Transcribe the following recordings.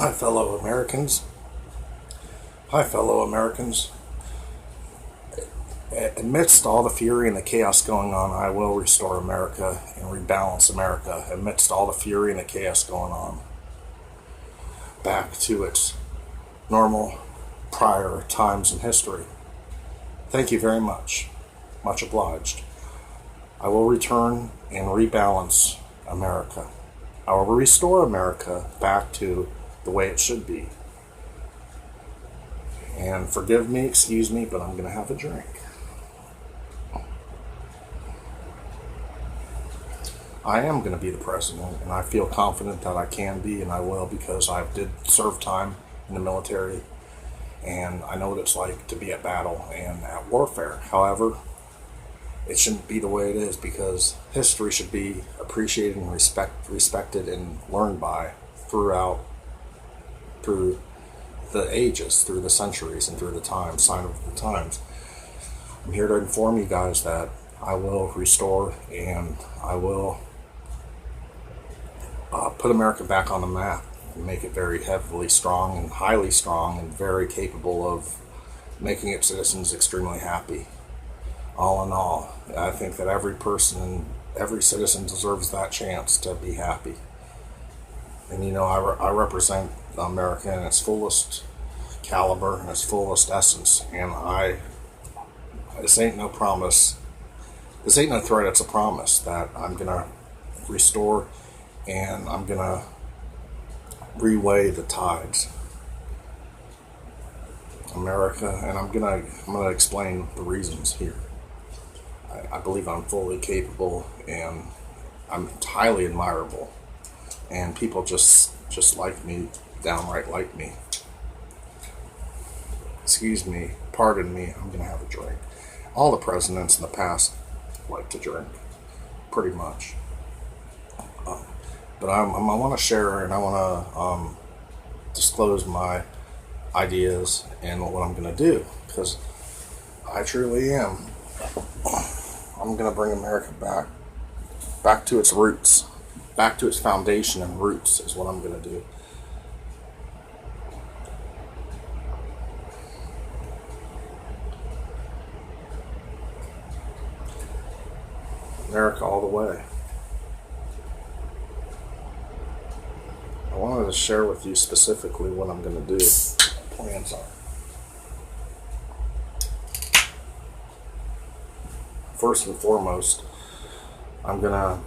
Hi, fellow Americans. Hi, fellow Americans. Amidst all the fury and the chaos going on, I will restore America and rebalance America. Amidst all the fury and the chaos going on, back to its normal prior times in history. Thank you very much. Much obliged. I will return and rebalance America. I will restore America back to the way it should be. And forgive me, excuse me, but I'm going to have a drink. I am going to be the president, and I feel confident that I can be, and I will, because I did serve time in the military, and I know what it's like to be at battle and at warfare. However, it shouldn't be the way it is, because history should be appreciated and respected and learned by through the ages, through the centuries, and through the times, sign of the times. I'm here to inform you guys that I will restore and I will put America back on the map and make it very heavily strong and highly strong and very capable of making its citizens extremely happy. All in all, I think that every person, every citizen deserves that chance to be happy. And you know, I represent America in its fullest caliber and its fullest essence. And this ain't no promise. This ain't no threat, it's a promise that I'm going to restore and I'm going to reweigh the tides. America, and I'm going to explain the reasons here. I believe I'm fully capable and I'm highly admirable. And people just like me, downright like me. Excuse me, pardon me, I'm going to have a drink. All the presidents in the past like to drink, pretty much. But I want to share and I want to disclose my ideas and what I'm going to do, because I truly am. I'm going to bring America back to its roots, back to its foundation and roots is what I'm going to do. America all the way. I wanted to share with you specifically what I'm going to do, what my plans are. First and foremost, I'm going to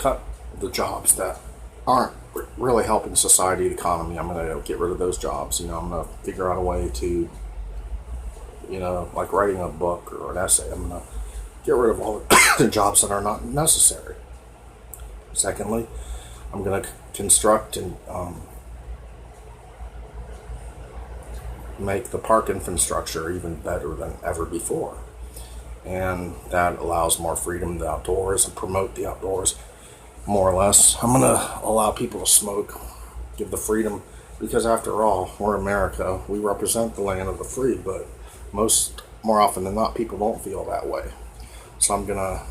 cut the jobs that aren't really helping society, the economy. I'm going to get rid of those jobs. You know, I'm going to figure out a way to, you know, like writing a book or an essay. I'm going to get rid of all the jobs that are not necessary. Secondly, I'm going to construct and make the park infrastructure even better than ever before. and that allows more freedom in the outdoors and promote the outdoors more or less. I'm gonna allow people to smoke, give the freedom, because after all, we're America. We represent the land of the free, but more often than not, people don't feel that way. So I'm gonna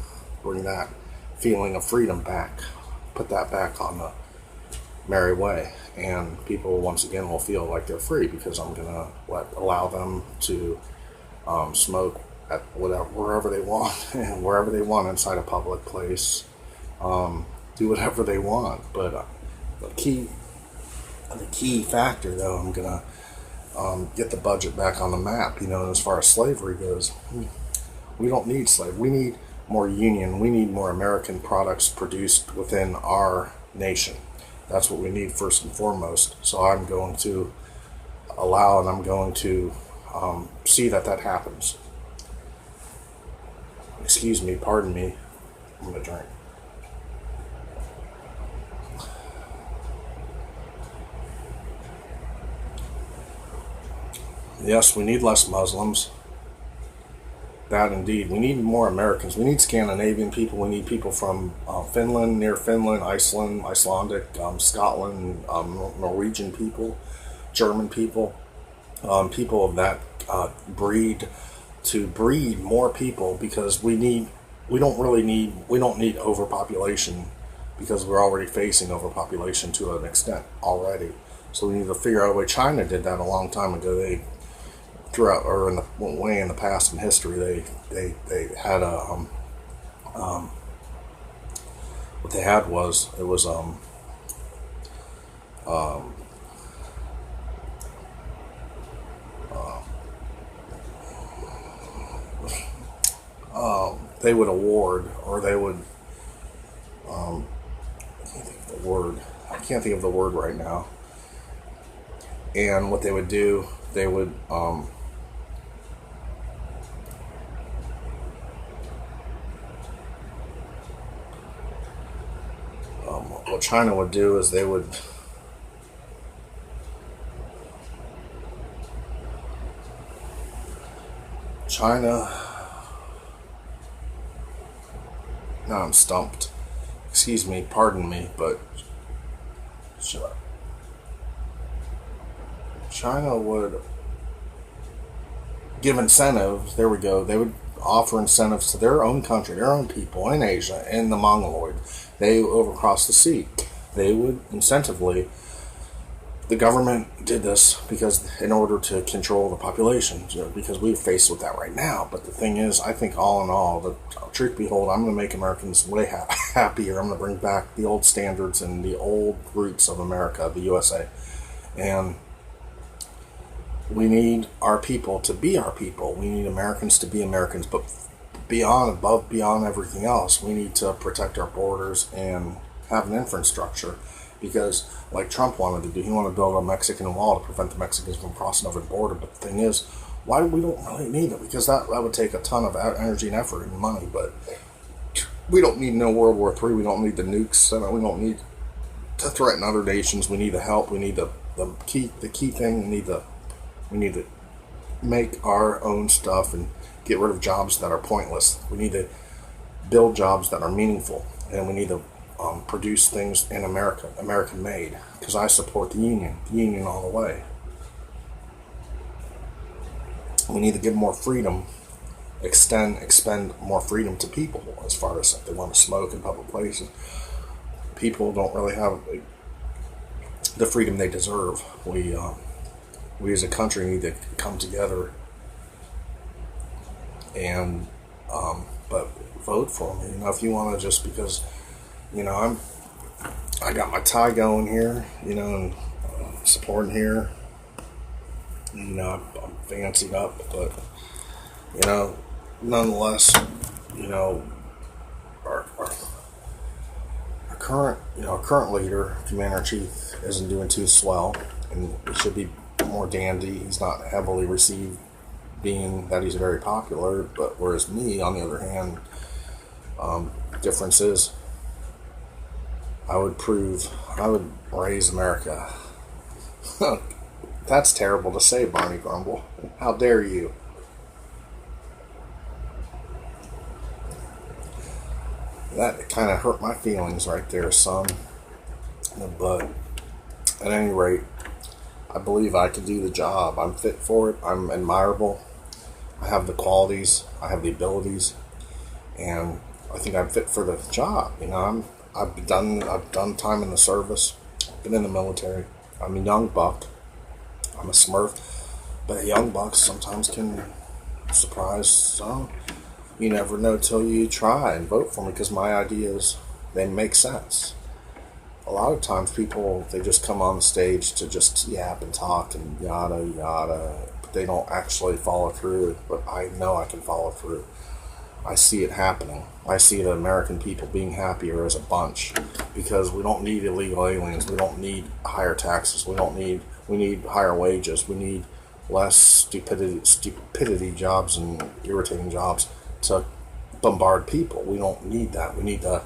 bring that feeling of freedom back, put that back on the merry way, and people once again will feel like they're free because I'm gonna allow them to smoke at wherever they want and wherever they want inside a public place. Do whatever they want, but the key factor, though, I'm gonna get the budget back on the map. As far as slavery goes, we don't need slavery. We need more union. We need more American products produced within our nation. That's what we need first and foremost. So I'm going to allow, and I'm going to see that happens. Excuse me, pardon me. I'm gonna drink. Yes, we need less Muslims. That indeed. We need more Americans. We need Scandinavian people. We need people from Finland, near Finland, Iceland, Icelandic, Scotland, Norwegian people, German people, people of that breed, to breed more people, because we don't need overpopulation, because we're already facing overpopulation to an extent already. So we need to figure out a way. China did that a long time ago. They throughout, or in the past in history, they had what they had was they would award, or they would I can't think of the word right now. And what they would do, they would what China would do is they would now I'm stumped. Excuse me, pardon me, but China would give incentives. There we go. They would offer incentives to their own country, their own people in Asia, in the Mongoloid. They overcross the sea. They would incentively. The government did this because in order to control the population, because we're faced with that right now. But the thing is, I think all in all, the truth be told, I'm going to make Americans way happier. I'm going to bring back the old standards and the old roots of America, the USA. And we need our people to be our people. We need Americans to be Americans. But beyond everything else, we need to protect our borders and have an infrastructure. Because, like Trump wanted to do, he wanted to build a Mexican wall to prevent the Mexicans from crossing over the border. But the thing is, we don't really need it, because that would take a ton of energy and effort and money. But we don't need no World War III. We don't need the nukes. We don't need to threaten other nations. We need the help. We need the key thing. We need to make our own stuff and get rid of jobs that are pointless. We need to build jobs that are meaningful, and we need to produce things in America, American made, because I support the union all the way. We need to give more freedom, expend more freedom to people, as far as if they want to smoke in public places. People don't really have the freedom they deserve. We as a country need to come together and but vote for me. If you want to, just because I got my tie going here, and supporting here. I'm fancied up, but nonetheless, our current leader, Commander-in-Chief, isn't doing too swell, and it should be more dandy. He's not heavily received, being that he's very popular. But whereas me, on the other hand, difference is, I would raise America. That's terrible to say, Barney Grumble. How dare you? That kind of hurt my feelings right there, son. But at any rate, I believe I can do the job. I'm fit for it. I'm admirable. I have the qualities. I have the abilities, and I think I'm fit for the job. I've done time in the service. Been in the military. I'm a young buck. I'm a Smurf, but young bucks sometimes can surprise some. You never know till you try and vote for me, because my ideas, they make sense. A lot of times people, they just come on the stage to just yap and talk and yada yada, but they don't actually follow through. But I know I can follow through. I see it happening. I see the American people being happier as a bunch, because we don't need illegal aliens. We don't need higher taxes. We need higher wages. We need less stupidity jobs and irritating jobs to bombard people. We don't need that. We need to,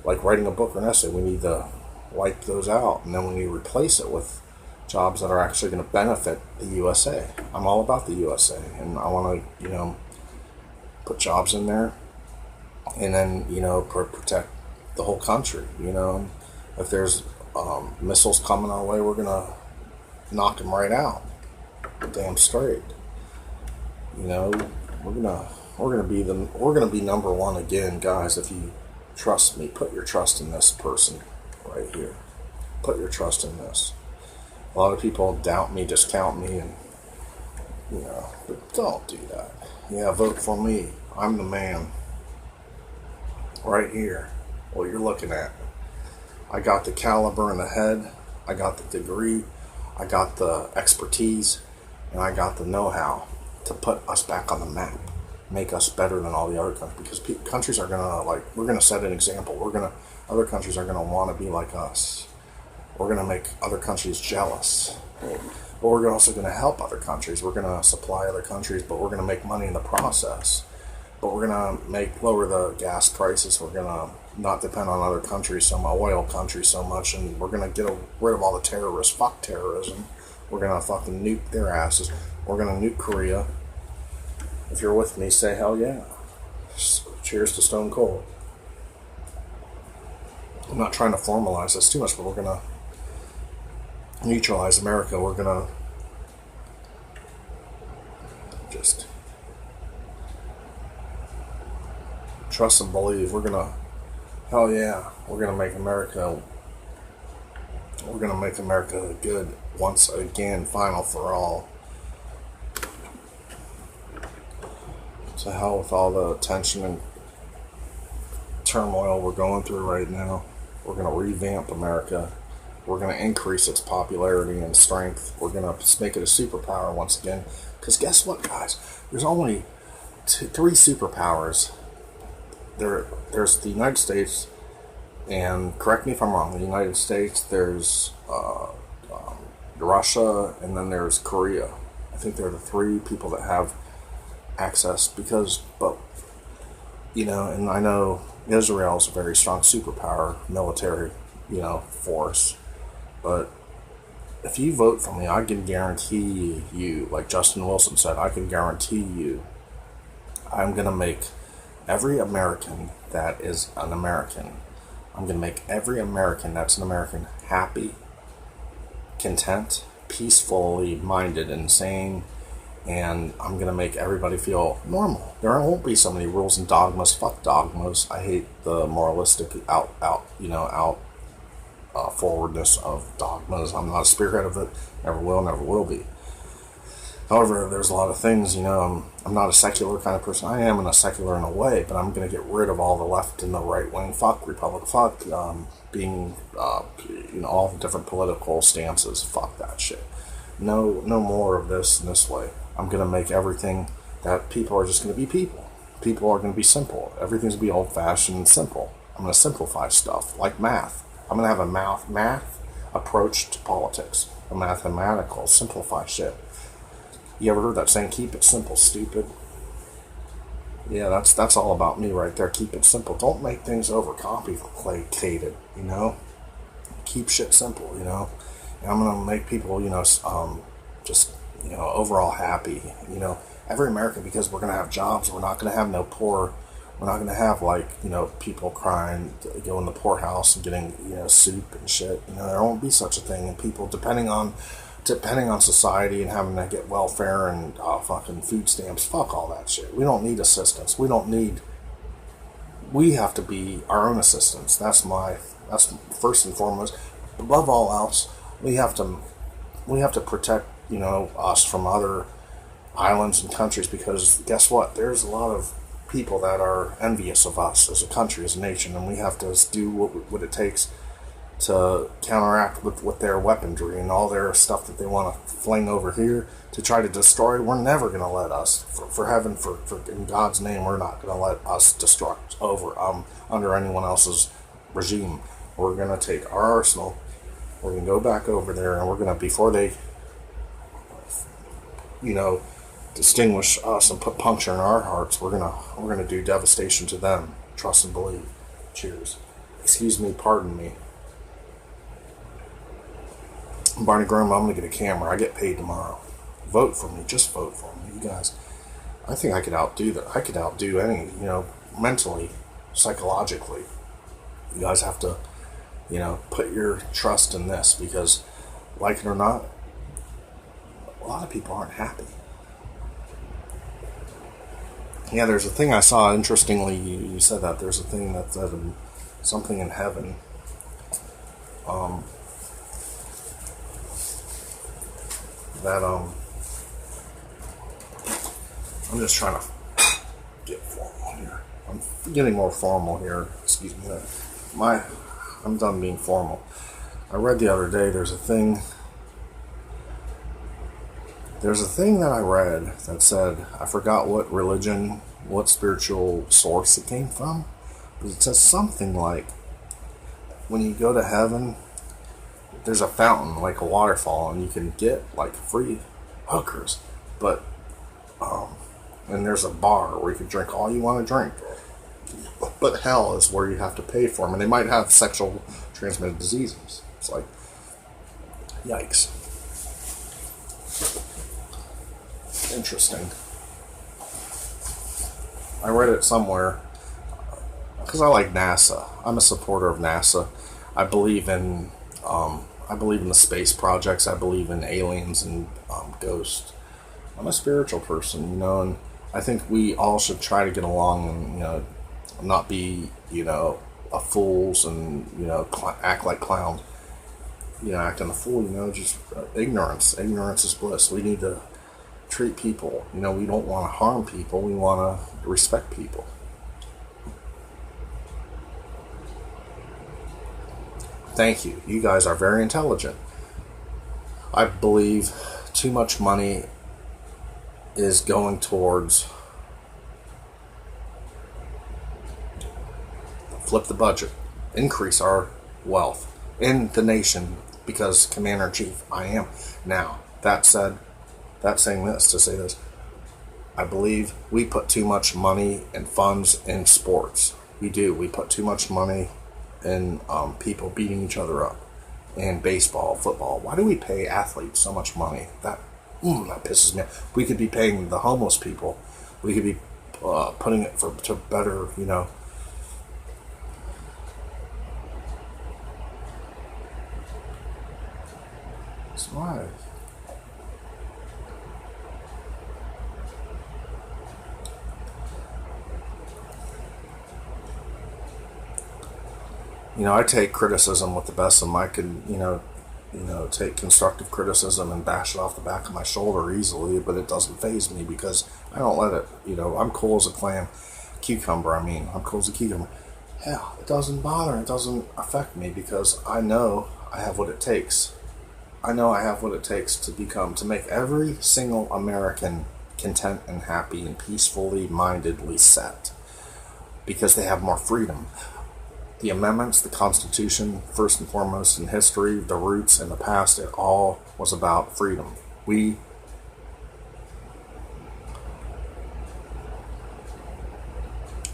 like writing a book or an essay, we need to wipe those out, and then we need to replace it with jobs that are actually going to benefit the USA. I'm all about the USA, and I want to, put jobs in there, and then, protect the whole country. If there's missiles coming our way, we're going to knock them right out. Damn straight. We're gonna be number one again, guys. If you trust me, put your trust in this person right here. Put your trust in this. A lot of people doubt me, discount me, and but don't do that. Yeah, vote for me. I'm the man. Right here. What you're looking at. I got the caliber in the head. I got the degree. I got the expertise. And I got the know-how to put us back on the map. Make us better than all the other countries. Because countries are going to, we're going to set an example. Other countries are going to want to be like us. We're going to make other countries jealous. But we're also going to help other countries. We're going to supply other countries, but we're going to make money in the process. But we're going to lower the gas prices. We're going to not depend on other countries, oil countries so much, and we're going to get rid of all the terrorists. Fuck terrorism. We're going to fucking nuke their asses. We're going to nuke Korea. If you're with me, say hell yeah. Cheers to Stone Cold. I'm not trying to formalize this too much, but we're going to neutralize America. We're going to just trust and believe. We're going to, hell yeah, we're going to make America good once again, final for all. To hell with all the tension and turmoil we're going through right now. We're going to revamp America. We're going to increase its popularity and strength. We're going to make it a superpower once again. Because guess what, guys? There's only three superpowers. There's the United States, and correct me if I'm wrong, the United States, there's Russia, and then there's Korea. I think they're the three people that have access, and I know Israel's a very strong superpower military, force. But if you vote for me, I can guarantee you, like Justin Wilson said, I can guarantee you, I'm going to make every American that is an American, I'm going to make every American that's an American happy, content, peacefully minded, and sane, and I'm going to make everybody feel normal. There won't be so many rules and dogmas. Fuck dogmas. I hate the moralistic forwardness of dogmas. I'm not a spearhead of it. Never will be. However, there's a lot of things, I'm not a secular kind of person. I am a secular in a way, but I'm going to get rid of all the left and the right wing. Fuck Republic. Fuck being, all the different political stances. Fuck that shit. No more of this in this way. I'm going to make everything that people are just going to be people. People are going to be simple. Everything's going to be old-fashioned and simple. I'm going to simplify stuff, like math. I'm going to have a math approach to politics. A mathematical, simplify shit. You ever heard that saying, keep it simple, stupid? Yeah, that's all about me right there. Keep it simple. Don't make things overcomplicated, Keep shit simple, And I'm going to make people, overall happy, every American, because we're going to have jobs. We're not going to have no poor We're not going to have, like, people crying, going to the poorhouse and getting, soup and shit. There won't be such a thing. And people, depending on society and having to get welfare and fucking food stamps, fuck all that shit. We don't need assistance. We have to be our own assistants. That's first and foremost. Above all else, we have to protect, us from other islands and countries, because guess what? There's a lot of people that are envious of us as a country, as a nation, and we have to do what it takes to counteract with their weaponry and all their stuff that they want to fling over here to try to destroy. We're never going to let us, for in God's name, we're not going to let us destruct under anyone else's regime. We're going to take our arsenal, we're going to go back over there, and we're going to, before they, distinguish us and put puncture in our hearts, we're gonna do devastation to them. Trust and believe. Cheers. Excuse me, pardon me. Barney Grum, I'm gonna get a camera. I get paid tomorrow. Vote for me. Just vote for me, you guys. I think I could outdo that. I could outdo any, mentally, psychologically. You guys have to, put your trust in this, because, like it or not, a lot of people aren't happy. Yeah, there's a thing I saw, interestingly, you said that, there's a thing that said something in heaven. I'm just trying to get formal here. I'm getting more formal here, excuse me. I'm done being formal. I read the other day, there's a thing that I read that said, I forgot what religion, what spiritual source it came from, but it says something like, when you go to heaven, there's a fountain, like a waterfall, and you can get, like, free hookers, but, and there's a bar where you can drink all you want to drink, but hell is where you have to pay for them, and they might have sexual transmitted diseases. It's like, yikes. Interesting. I read it somewhere because I like NASA. I'm a supporter of NASA. I believe in the space projects. I believe in aliens and ghosts. I'm a spiritual person, and I think we all should try to get along and not be a fools and act like clowns. Acting a fool. Just ignorance. Ignorance is bliss. We need to treat people. We don't want to harm people. We want to respect people. Thank you. You guys are very intelligent. I believe too much money is going towards flip the budget, increase our wealth in the nation, because Commander-in-Chief, I am. Now, that said, that's saying this to say this. I believe we put too much money and funds in sports. We do. We put too much money in people beating each other up. In baseball, football. Why do we pay athletes so much money? That pisses me off. We could be paying the homeless people. We could be putting it to better, It's why. I take criticism with the best of them. I could, take constructive criticism and bash it off the back of my shoulder easily, but it doesn't faze me because I don't let it, I'm cool as a cucumber. I'm cool as a cucumber. Hell, it doesn't bother, it doesn't affect me because I know I have what it takes. I know I have what it takes to make every single American content and happy and peacefully mindedly set, because they have more freedom. The amendments, the Constitution, first and foremost in history, the roots in the past, it all was about freedom.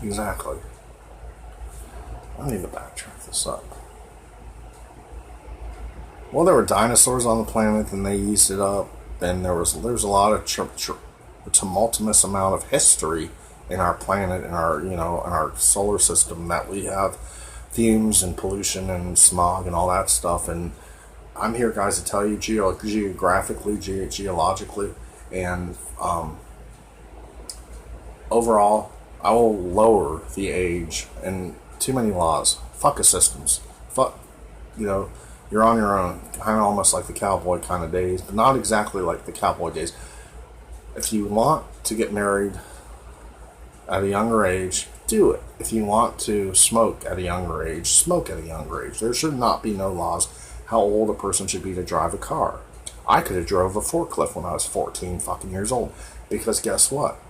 Exactly. I need to backtrack this up. Well, there were dinosaurs on the planet, and they used it up, and there's a lot of tumultuous amount of history in our planet, in our, in our solar system, that we have fumes and pollution and smog and all that stuff. And I'm here, guys, to tell you geographically, geologically, and overall, I will lower the age. And too many laws. Fuck assistance. Fuck, you know, you're on your own. Kind of almost like the cowboy kind of days, but not exactly like the cowboy days. If you want to get married at a younger age, do it. If you want to smoke at a younger age, smoke at a younger age. There should not be no laws how old a person should be to drive a car. I could have drove a forklift when I was 14 fucking years old. Because guess what?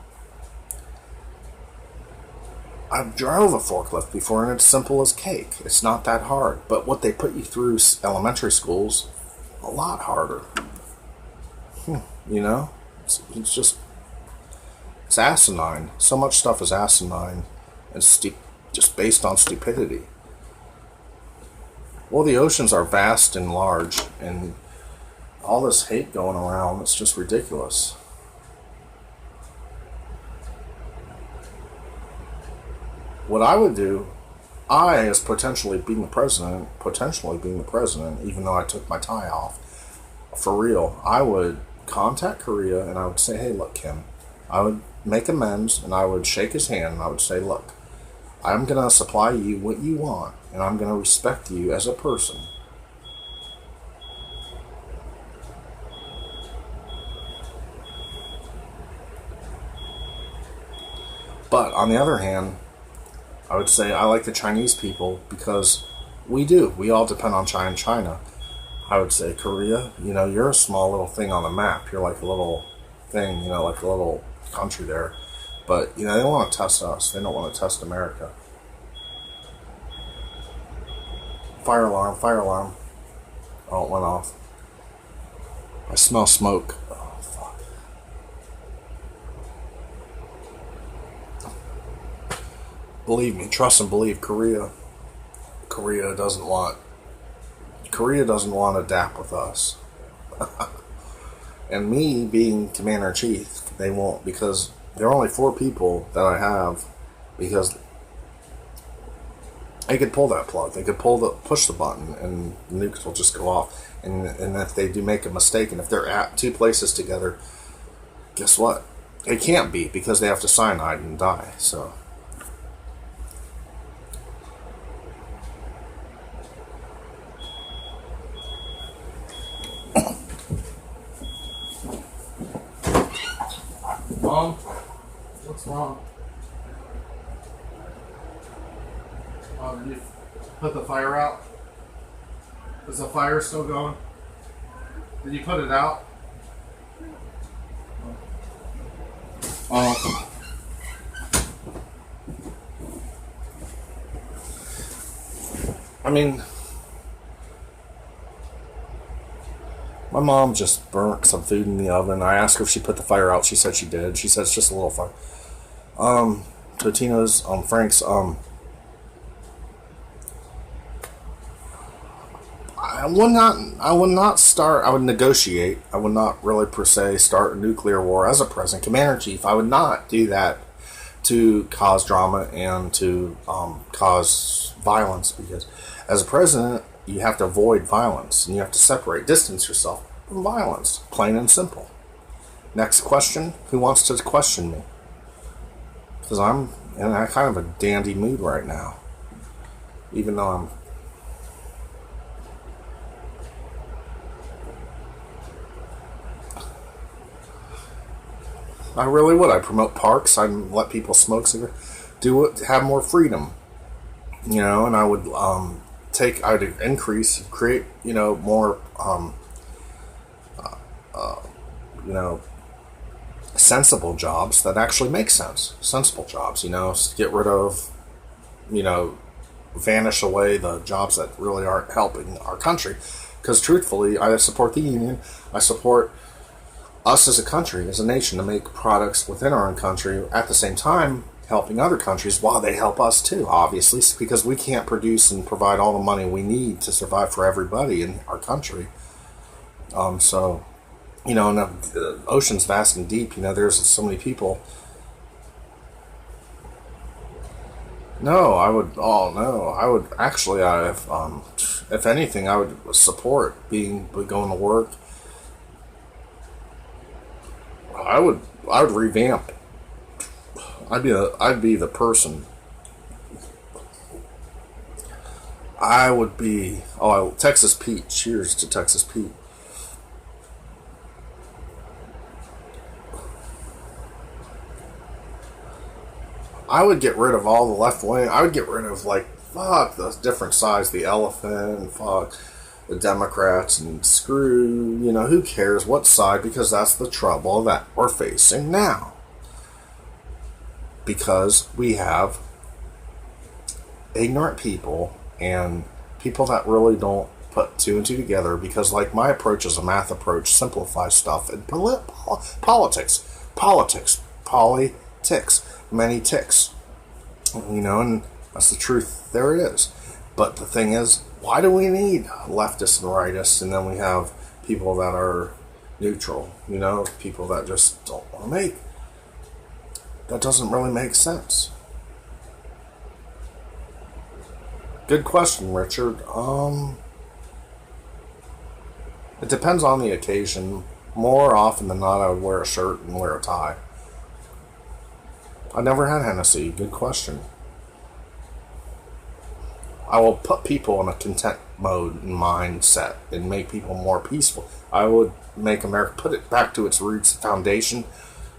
I drove a forklift before, and it's simple as cake. It's not that hard. But what they put you through elementary schools, a lot harder. You know? It's just, it's asinine. So much stuff is asinine and just based on stupidity. Well, the oceans are vast and large, and all this hate going around, it's just ridiculous. What I would do, I, as potentially being the president, even though I took my tie off, for real, I would contact Korea and I would say, hey, look, Kim, I would make amends and I would shake his hand and I would say, look, I'm going to supply you what you want and I'm going to respect you as a person. But on the other hand, I would say I like the Chinese people because we all depend on China. I would say Korea, you're a small little thing on the map. You're like a little thing, like a little country there. But, they don't want to test us. They don't want to test America. Fire alarm, fire alarm. Oh, it went off. I smell smoke. Oh, fuck. Believe me, trust and believe, Korea doesn't want to adapt with us. And me being commander-in-chief, they won't, because there are only 4 people that I have, because they could pull that plug. They could push the button, and the nukes will just go off. And if they do make a mistake, and if they're at 2 places together, guess what? It can't be, because they have to cyanide and die. So. Mom, what's wrong? Oh, did you put the fire out? Is the fire still going? Did you put it out? Oh. I mean, my mom just burnt some food in the oven. I asked her if she put the fire out. She said she did. She said it's just a little fire. Totino's, Frank's, I would negotiate. I would not really per se start a nuclear war as a president, commander-in-chief. I would not do that to cause drama and to cause violence, because as a president, you have to avoid violence and you have to distance yourself from violence, plain and simple. Next question, who wants to question me? Because I'm in a kind of a dandy mood right now, even though I really would. I'd promote parks. I'd let people smoke cigarettes, have more freedom, and I would I'd increase, create, more, sensible jobs that actually make sense. Sensible jobs, get rid of, vanish away the jobs that really aren't helping our country. Because truthfully, I support the union. I support us as a country, as a nation, to make products within our own country, at the same time helping other countries while they help us too, obviously, because we can't produce and provide all the money we need to survive for everybody in our country. And the ocean's vast and deep. There's so many people. No, I would. Oh no, I would actually. If anything, I would support being going to work. I would revamp. I'd be the person. I would be. Texas Pete. Cheers to Texas Pete. I would get rid of all the left wing. I would get rid of like fuck the different sides, the elephant, fuck the Democrats, and screw who cares what side, because that's the trouble that we're facing now. Because we have ignorant people and people that really don't put two and two together. Because like my approach is a math approach, simplify stuff, and politics, many ticks, and that's the truth. There it is. But the thing is, why do we need leftists and rightists, and then we have people that are neutral? People that just don't want to make. That doesn't really make sense. Good question, Richard. It depends on the occasion. More often than not, I would wear a shirt and wear a tie. I never had Hennessy. Good question. I will put people in a content mode and mindset and make people more peaceful. I would make America, put it back to its roots, foundation,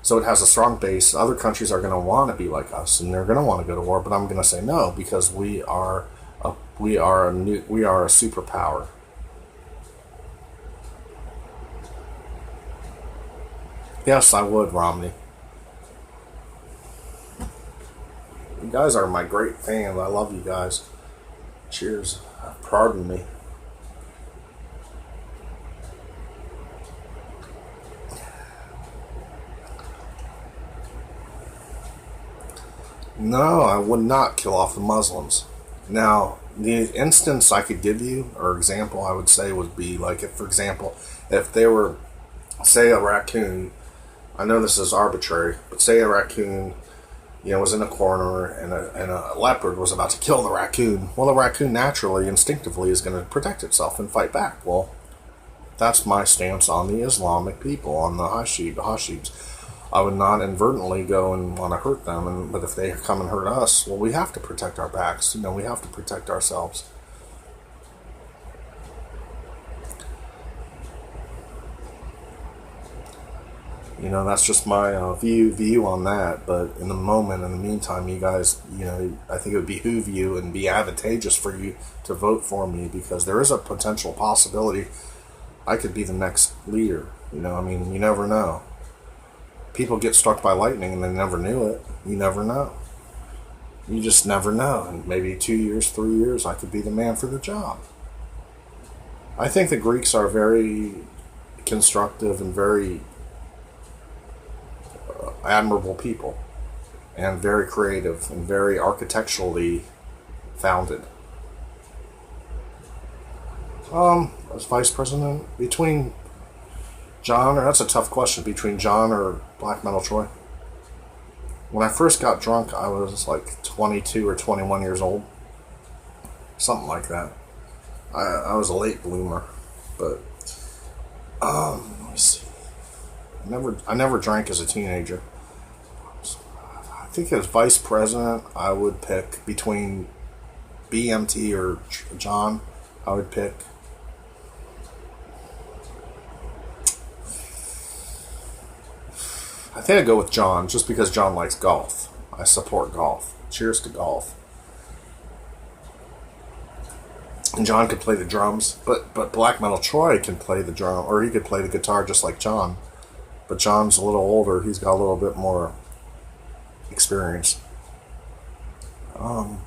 so it has a strong base. Other countries are going to want to be like us, and they're going to want to go to war. But I'm going to say no, because we are a superpower. Yes, I would, Romney. You guys are my great fans. I love you guys. Cheers. Pardon me. No, I would not kill off the Muslims. Now, the instance I could give you, or example I would say, would be like, if, for example, if they were, say, a raccoon. I know this is arbitrary, but say a raccoon, was in a corner, and a leopard was about to kill the raccoon. Well, the raccoon naturally, instinctively, is going to protect itself and fight back. Well, that's my stance on the Islamic people, on the Hashibs. I would not inadvertently go and want to hurt them, but if they come and hurt us, well, we have to protect our backs. We have to protect ourselves. That's just my view on that. But in the meantime, you guys, I think it would behoove you and be advantageous for you to vote for me, because there is a potential possibility I could be the next leader. You never know. People get struck by lightning and they never knew it. You never know. You just never know. And maybe 2 years, 3 years, I could be the man for the job. I think the Greeks are very constructive and very admirable people, and very creative and very architecturally founded. As vice president, between John, or that's a tough question, between John or Black Metal Troy. When I first got drunk, I was like 22 or 21 years old, something like that. I was a late bloomer, but let me see. I never drank as a teenager. I think as vice president, I would pick between BMT or John. I would pick. I think I'd go with John, just because John likes golf. I support golf. Cheers to golf. And John could play the drums, but Black Metal Troy can play the drum, or he could play the guitar just like John. But John's a little older. He's got a little bit more experience. I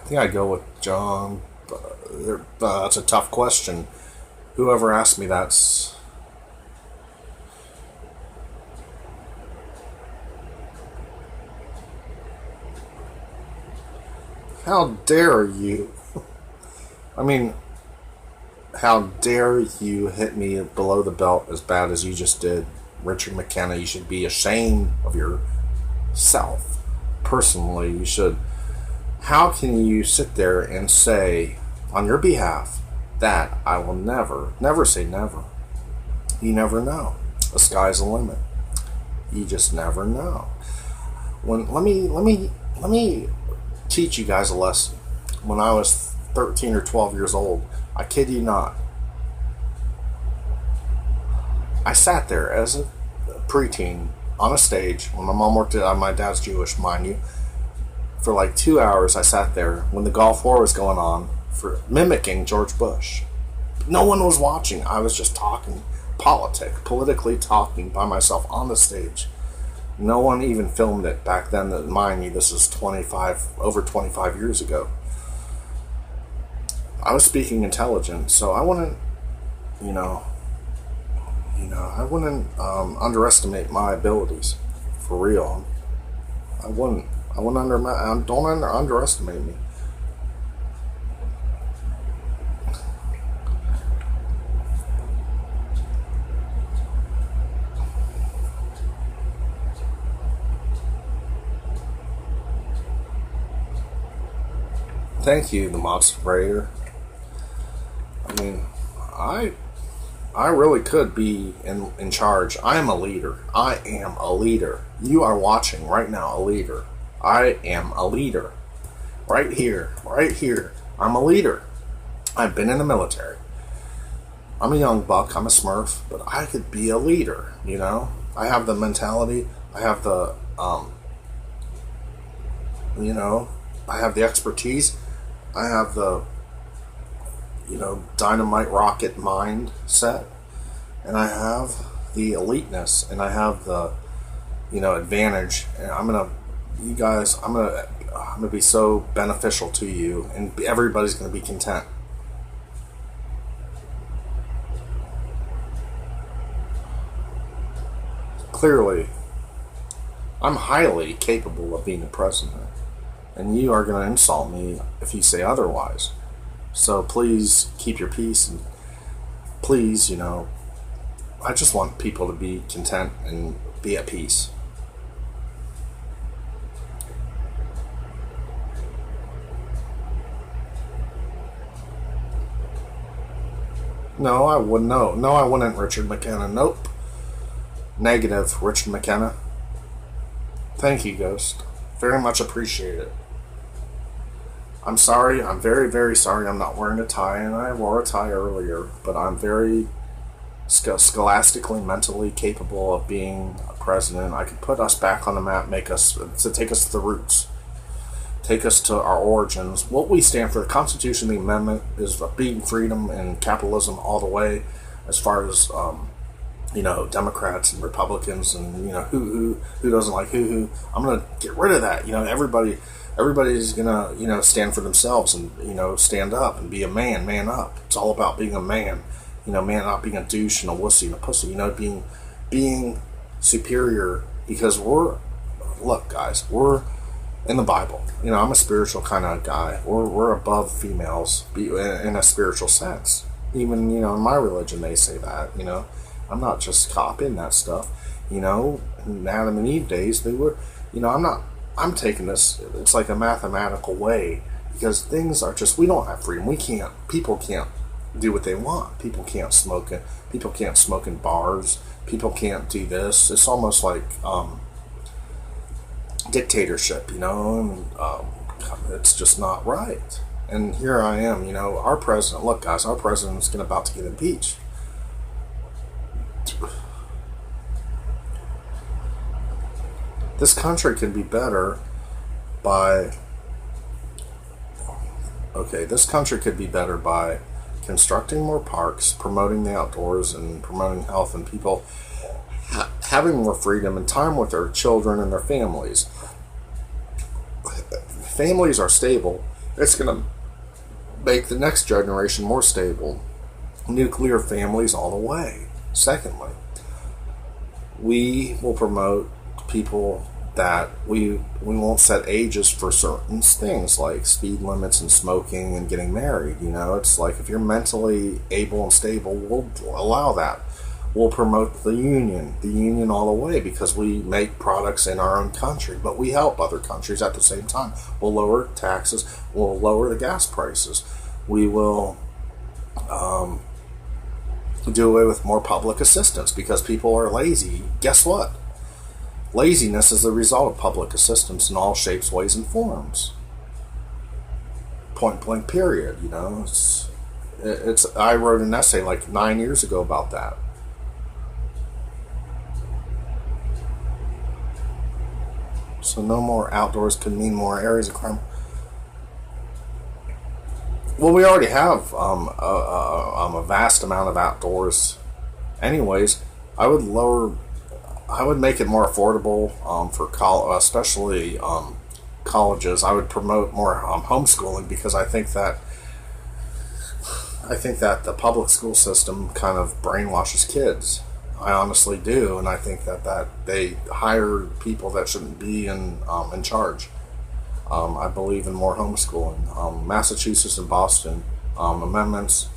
think I'd go with John. That's a tough question. Whoever asked me that's... How dare you? How dare you hit me below the belt as bad as you just did? Richard McKenna, you should be ashamed of yourself. yourself personally. You should. How can you sit there and say on your behalf that I will never say never? You never know. The sky's the limit. You just never know. Let me teach you guys a lesson. When I was 13 or 12 years old, I kid you not, I sat there as a preteen on a stage when my mom worked at, my dad's Jewish, mind you, for like 2 hours. I sat there when the Gulf War was going on, for mimicking George Bush. No one was watching. I was just talking politically talking by myself on the stage. No one even filmed it back then. That, mind you, this is over 25 years ago. I was speaking intelligence, so I wouldn't, I wouldn't underestimate my abilities, for real. I wouldn't. Don't underestimate me. Thank you, the moderator. I mean, I really could be in charge. I am a leader. I am a leader. You are watching right now, a leader. I am a leader. Right here. Right here. I'm a leader. I've been in the military. I'm a young buck. I'm a smurf. But I could be a leader, I have the mentality. I have the, I have the expertise. I have the, dynamite rocket mindset, and I have the eliteness, and I have the, advantage, and I'm gonna be so beneficial to you, and everybody's gonna be content. Clearly, I'm highly capable of being a president, and you are going to insult me if you say otherwise. So please keep your peace, and please, I just want people to be content and be at peace. No, I wouldn't. No, I wouldn't, Richard McKenna. Nope. Negative, Richard McKenna. Thank you, Ghost. Very much appreciate it. I'm sorry. I'm very, very sorry I'm not wearing a tie, and I wore a tie earlier, but I'm very scholastically, mentally capable of being a president. I could put us back on the map, take us to the roots, take us to our origins. What we stand for, the Constitution, the Amendment, is being freedom and capitalism all the way, as far as Democrats and Republicans, and who doesn't like who. I'm gonna get rid of that. Everybody's gonna stand for themselves and stand up and be a man up. It's all about being a man. Man not being a douche and a wussy and a pussy. Being superior, because look, guys, we're in the Bible. I'm a spiritual kind of guy. We're above females in a spiritual sense. Even in my religion they say that. I'm not just copying that stuff. In Adam and Eve days, they were, I'm taking this, it's like a mathematical way, because things are just, we don't have freedom. People can't do what they want. People can't smoke in bars. People can't do this. It's almost like dictatorship, and it's just not right. And here I am, our president, look guys, our president's about to get impeached. This country could be better by constructing more parks, promoting the outdoors, and promoting health, and people having more freedom and time with their children and their families. Families are stable. It's going to make the next generation more stable. Nuclear families all the way. Secondly, we will promote people that we won't set ages for certain things like speed limits and smoking and getting married. It's like if you're mentally able and stable, we'll allow that. We'll promote the union all the way because we make products in our own country, but we help other countries at the same time. We'll lower taxes, we'll lower the gas prices, we will do away with more public assistance because people are lazy. Guess what? Laziness is the result of public assistance in all shapes, ways, and forms. Point blank, period. You know, it's. I wrote an essay like 9 years ago about that. So no more outdoors could mean more areas of crime. Well, we already have a vast amount of outdoors. Anyways, I would make it more affordable for especially colleges. I would promote more homeschooling because I think that the public school system kind of brainwashes kids. I honestly do, and I think that they hire people that shouldn't be in charge. I believe in more homeschooling. Massachusetts and Boston amendments.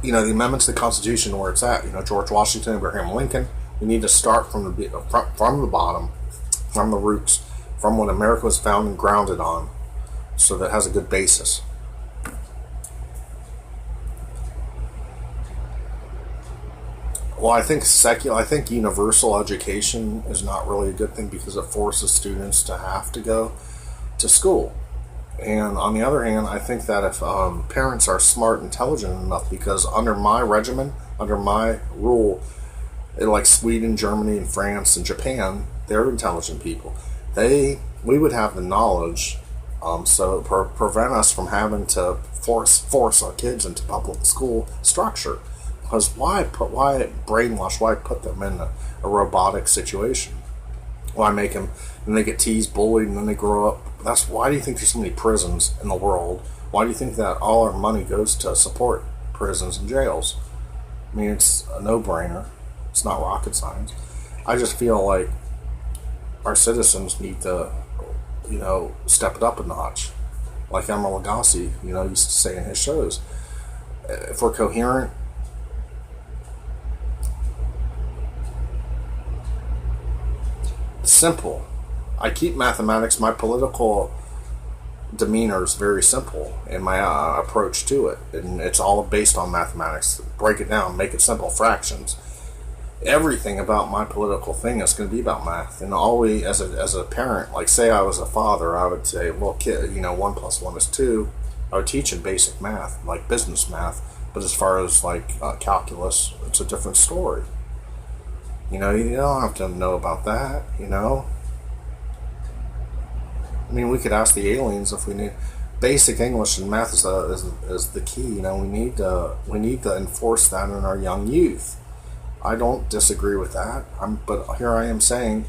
The amendments to the Constitution where it's at. George Washington, Abraham Lincoln. We need to start from the bottom, from the roots, from what America was founded and grounded on, so that it has a good basis. Well, I think universal education is not really a good thing because it forces students to have to go to school. And on the other hand, I think that if parents are smart, intelligent enough, because under my regimen, under my rule, like Sweden, Germany, and France, and Japan, they're intelligent people. We would have the knowledge, so prevent us from having to force our kids into public school structure. Because why brainwash? Why put them in a robotic situation? Why make them, and they get teased, bullied, and then they grow up. Why do you think there's so many prisons in the world? Why do you think that all our money goes to support prisons and jails? I mean, it's a no-brainer. It's not rocket science. I just feel like our citizens need to, step it up a notch. Like Emeril Lagasse, used to say in his shows. If we're coherent, simple. I keep mathematics. My political demeanor is very simple in my approach to it, and it's all based on mathematics. Break it down, make it simple, fractions. Everything about my political thing is going to be about math. And always, as a parent, like say I was a father, I would say, well, kid, 1 + 1 is 2. I would teach in basic math, like business math. But as far as like calculus, it's a different story. You don't have to know about that, I mean, we could ask the aliens if we need. Basic English and math is the key. We need to enforce that in our young youth. I don't disagree with that. But here I am saying,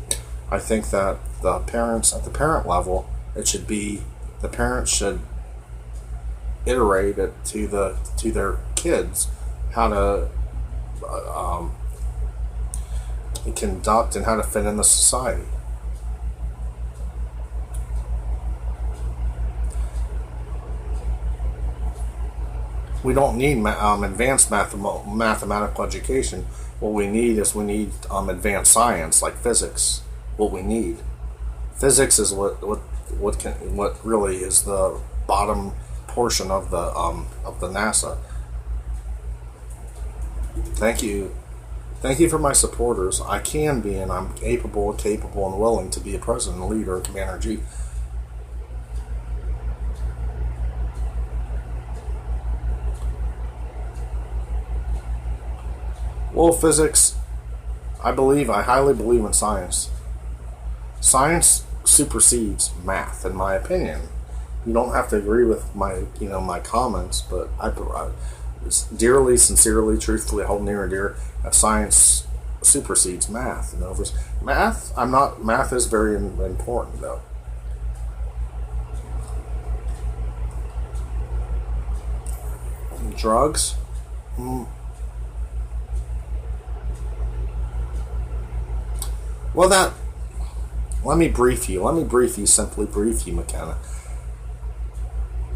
I think that the parents at the parent level, the parents should iterate it to their kids how to conduct and how to fit in the society. We don't need advanced mathematical education. What we need is advanced science like physics. What we need, physics is what really is the bottom portion of the NASA. Thank you for my supporters. I can be, and I'm capable and willing to be a president, leader, and commander-in-chief. Well, physics, I highly believe in science. Science supersedes math, in my opinion. You don't have to agree with my comments, but I dearly, sincerely, truthfully hold near and dear that science supersedes math. Math is very important, though. Drugs? Well, let me brief you, McKenna.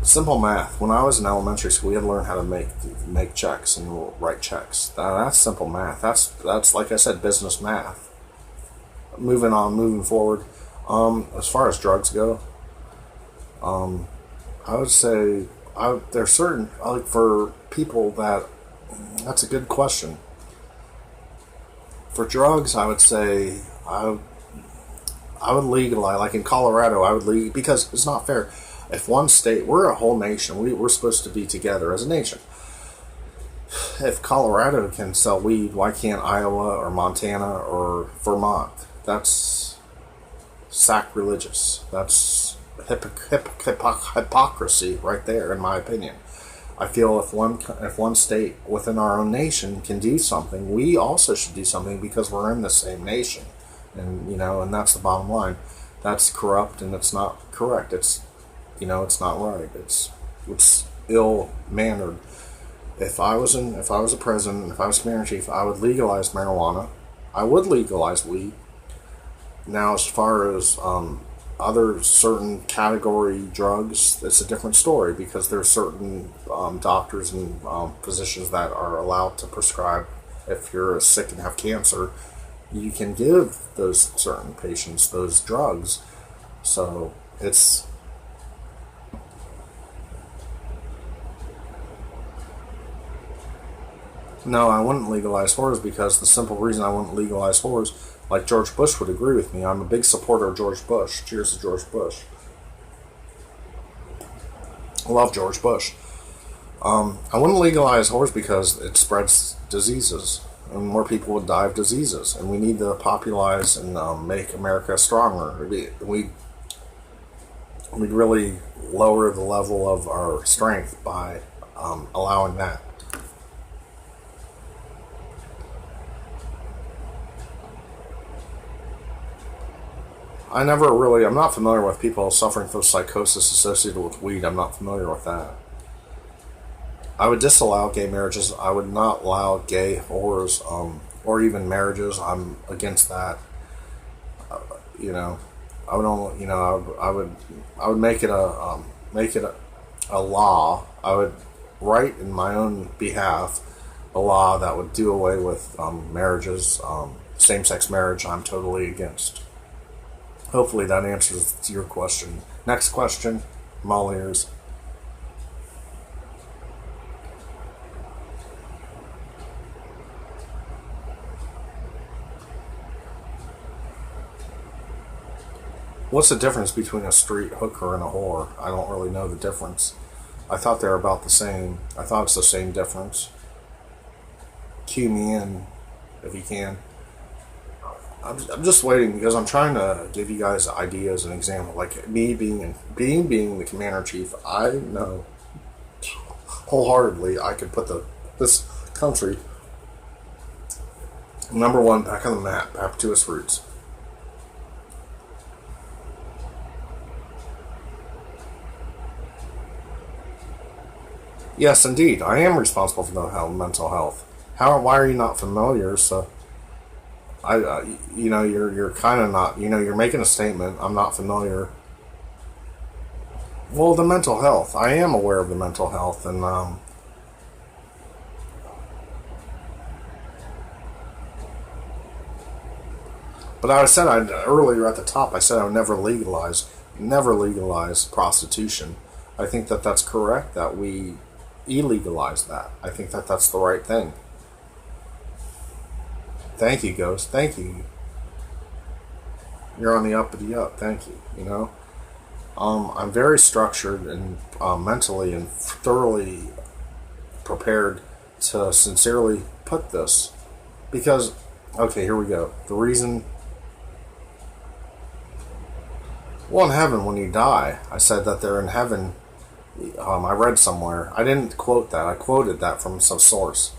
Simple math. When I was in elementary school, we had to learn how to make checks and write checks. That's simple math. That's like I said, business math. Moving forward. As far as drugs go, I would say there's certain like for people that that's a good question. For drugs, I would say I would legalize, like in Colorado, I would legalize, because it's not fair. If one state, we're a whole nation, we're supposed to be together as a nation. If Colorado can sell weed, why can't Iowa or Montana or Vermont? That's sacrilegious. That's hypocrisy right there, in my opinion. I feel if one state within our own nation can do something, we also should do something because we're in the same nation, and that's the bottom line. That's corrupt and it's not correct. It's not right. It's ill mannered. If I was a president, if I was commander in chief, I would legalize marijuana. I would legalize weed. Now, as far as other certain category drugs, it's a different story because there are certain doctors and physicians that are allowed to prescribe. If you're sick and have cancer, you can give those certain patients those drugs. So it's no, I wouldn't legalize whores because the simple reason I wouldn't legalize whores, like George Bush would agree with me. I'm a big supporter of George Bush. Cheers to George Bush. I love George Bush. I wouldn't legalize whores because it spreads diseases, and more people would die of diseases. And we need to popularize and make America stronger. We'd really lower the level of our strength by allowing that. I'm not familiar with people suffering from psychosis associated with weed. I'm not familiar with that. I would disallow gay marriages. I would not allow gay whores, or even marriages. I'm against that. I would only, I would make it a law. I would write in my own behalf a law that would do away with marriages, same-sex marriage. I'm totally against. Hopefully that answers your question. Next question. I'm all ears. What's the difference between a street hooker and a whore? I don't really know the difference. I thought they were about the same. I thought it's the same difference. Cue me in if you can. I'm just waiting because I'm trying to give you guys ideas and example. Like me being the commander in chief, I know wholeheartedly I could put this country number one back on the map, back to its roots. Yes, indeed, I am responsible for the mental health. Why are you not familiar? So. You're kind of not, you're making a statement. I'm not familiar. Well, the mental health. I am aware of the mental health, and but earlier at the top. I said I would never legalize prostitution. I think that that's correct. That we illegalize that. I think that that's the right thing. Thank you, Ghost. Thank you. You're on the uppity up. Thank you. I'm very structured and mentally and thoroughly prepared to sincerely put this. Because, okay, here we go. The reason... Well, in heaven, when you die, I said that they're in heaven. I read somewhere. I didn't quote that. I quoted that from some source.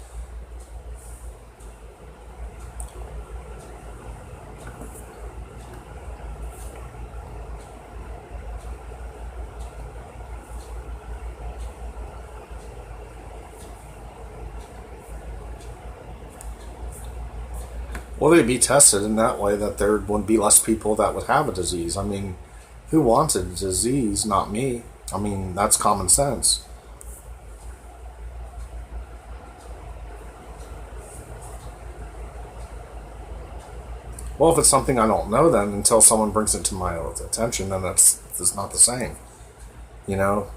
Well, they'd be tested in that way that there would be less people that would have a disease. I mean, who wants a disease? Not me. I mean, that's common sense. Well, if it's something I don't know, then until someone brings it to my attention, then that's not the same. You know,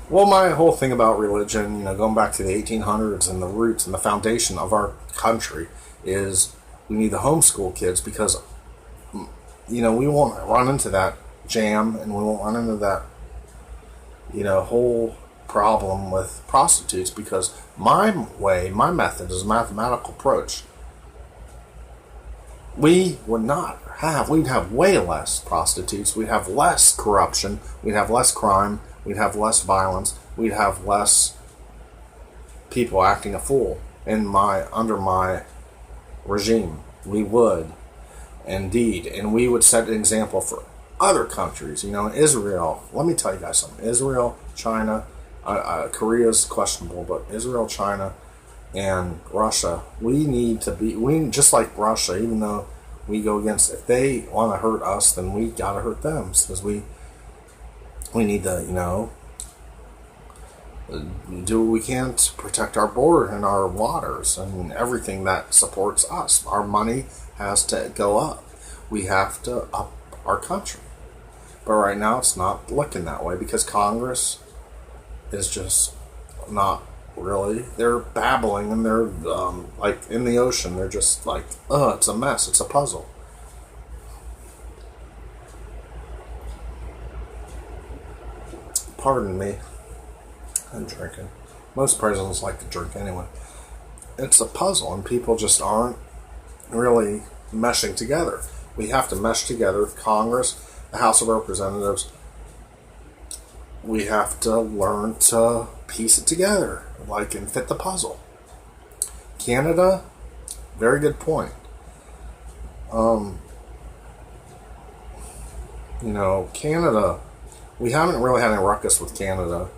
well, my whole thing about religion, going back to the 1800s and the roots and the foundation of our country is we need to homeschool kids because, we won't run into that jam and we won't run into that, whole problem with prostitutes because my method is a mathematical approach. We'd have way less prostitutes, we'd have less corruption, we'd have less crime, we'd have less violence, we'd have less people acting a fool under my regime. We would indeed, and we would set an example for other countries. Israel. Let me tell you guys something. Israel, China, Korea is questionable, but Israel, China, and Russia. We just like Russia. Even though we go against, if they want to hurt us, then we gotta hurt them because we need to, do what we can to protect our border and our waters and everything that supports us. Our money has to go up. We have to up our country. But right now it's not looking that way because Congress is just not really. They're babbling and they're like in the ocean. They're just like, it's a mess. It's a puzzle. Pardon me. I'm drinking. Most presidents like to drink anyway. It's a puzzle, and people just aren't really meshing together. We have to mesh together. Congress, the House of Representatives, we have to learn to piece it together, and fit the puzzle. Canada, very good point. Canada, we haven't really had any ruckus with Canada.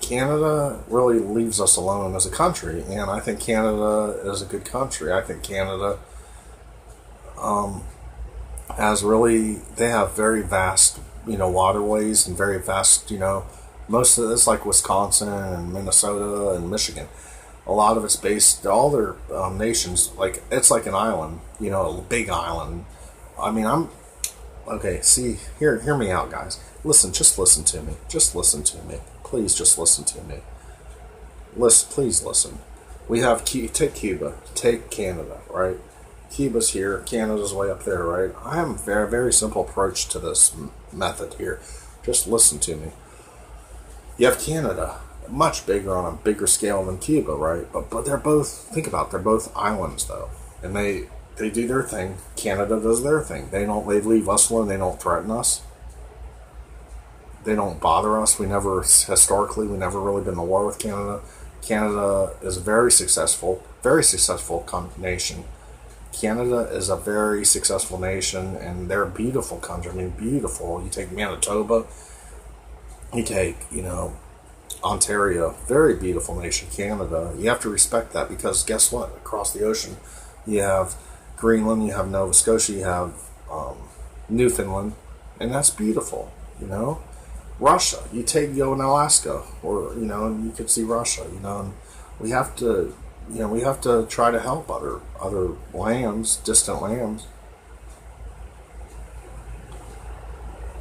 Canada really leaves us alone as a country, and I think Canada is a good country. I think Canada they have very vast, waterways and very vast, most of it's like Wisconsin and Minnesota and Michigan. A lot of it's based, all their nations, it's like an island, a big island. I mean, okay, see, hear me out, guys. Just listen to me. Just listen to me. Please just listen to me. Please listen. We have, take Cuba, take Canada, right? Cuba's here, Canada's way up there, right? I have a very, very simple approach to this method here. Just listen to me. You have Canada, much bigger on a bigger scale than Cuba, right? But they're both, think about it, they're both islands though. And they do their thing. Canada does their thing. They leave us alone, they don't threaten us. They don't bother us. We never really been to war with Canada. Canada is a very successful nation. Canada is a very successful nation, and they're a beautiful country. I mean, beautiful. You take Manitoba, you take, Ontario, very beautiful nation, Canada. You have to respect that because guess what? Across the ocean, you have Greenland, you have Nova Scotia, you have Newfoundland, and that's beautiful, Russia, you go in Alaska, or, and you could see Russia, and we have to, we have to try to help other lands, distant lands.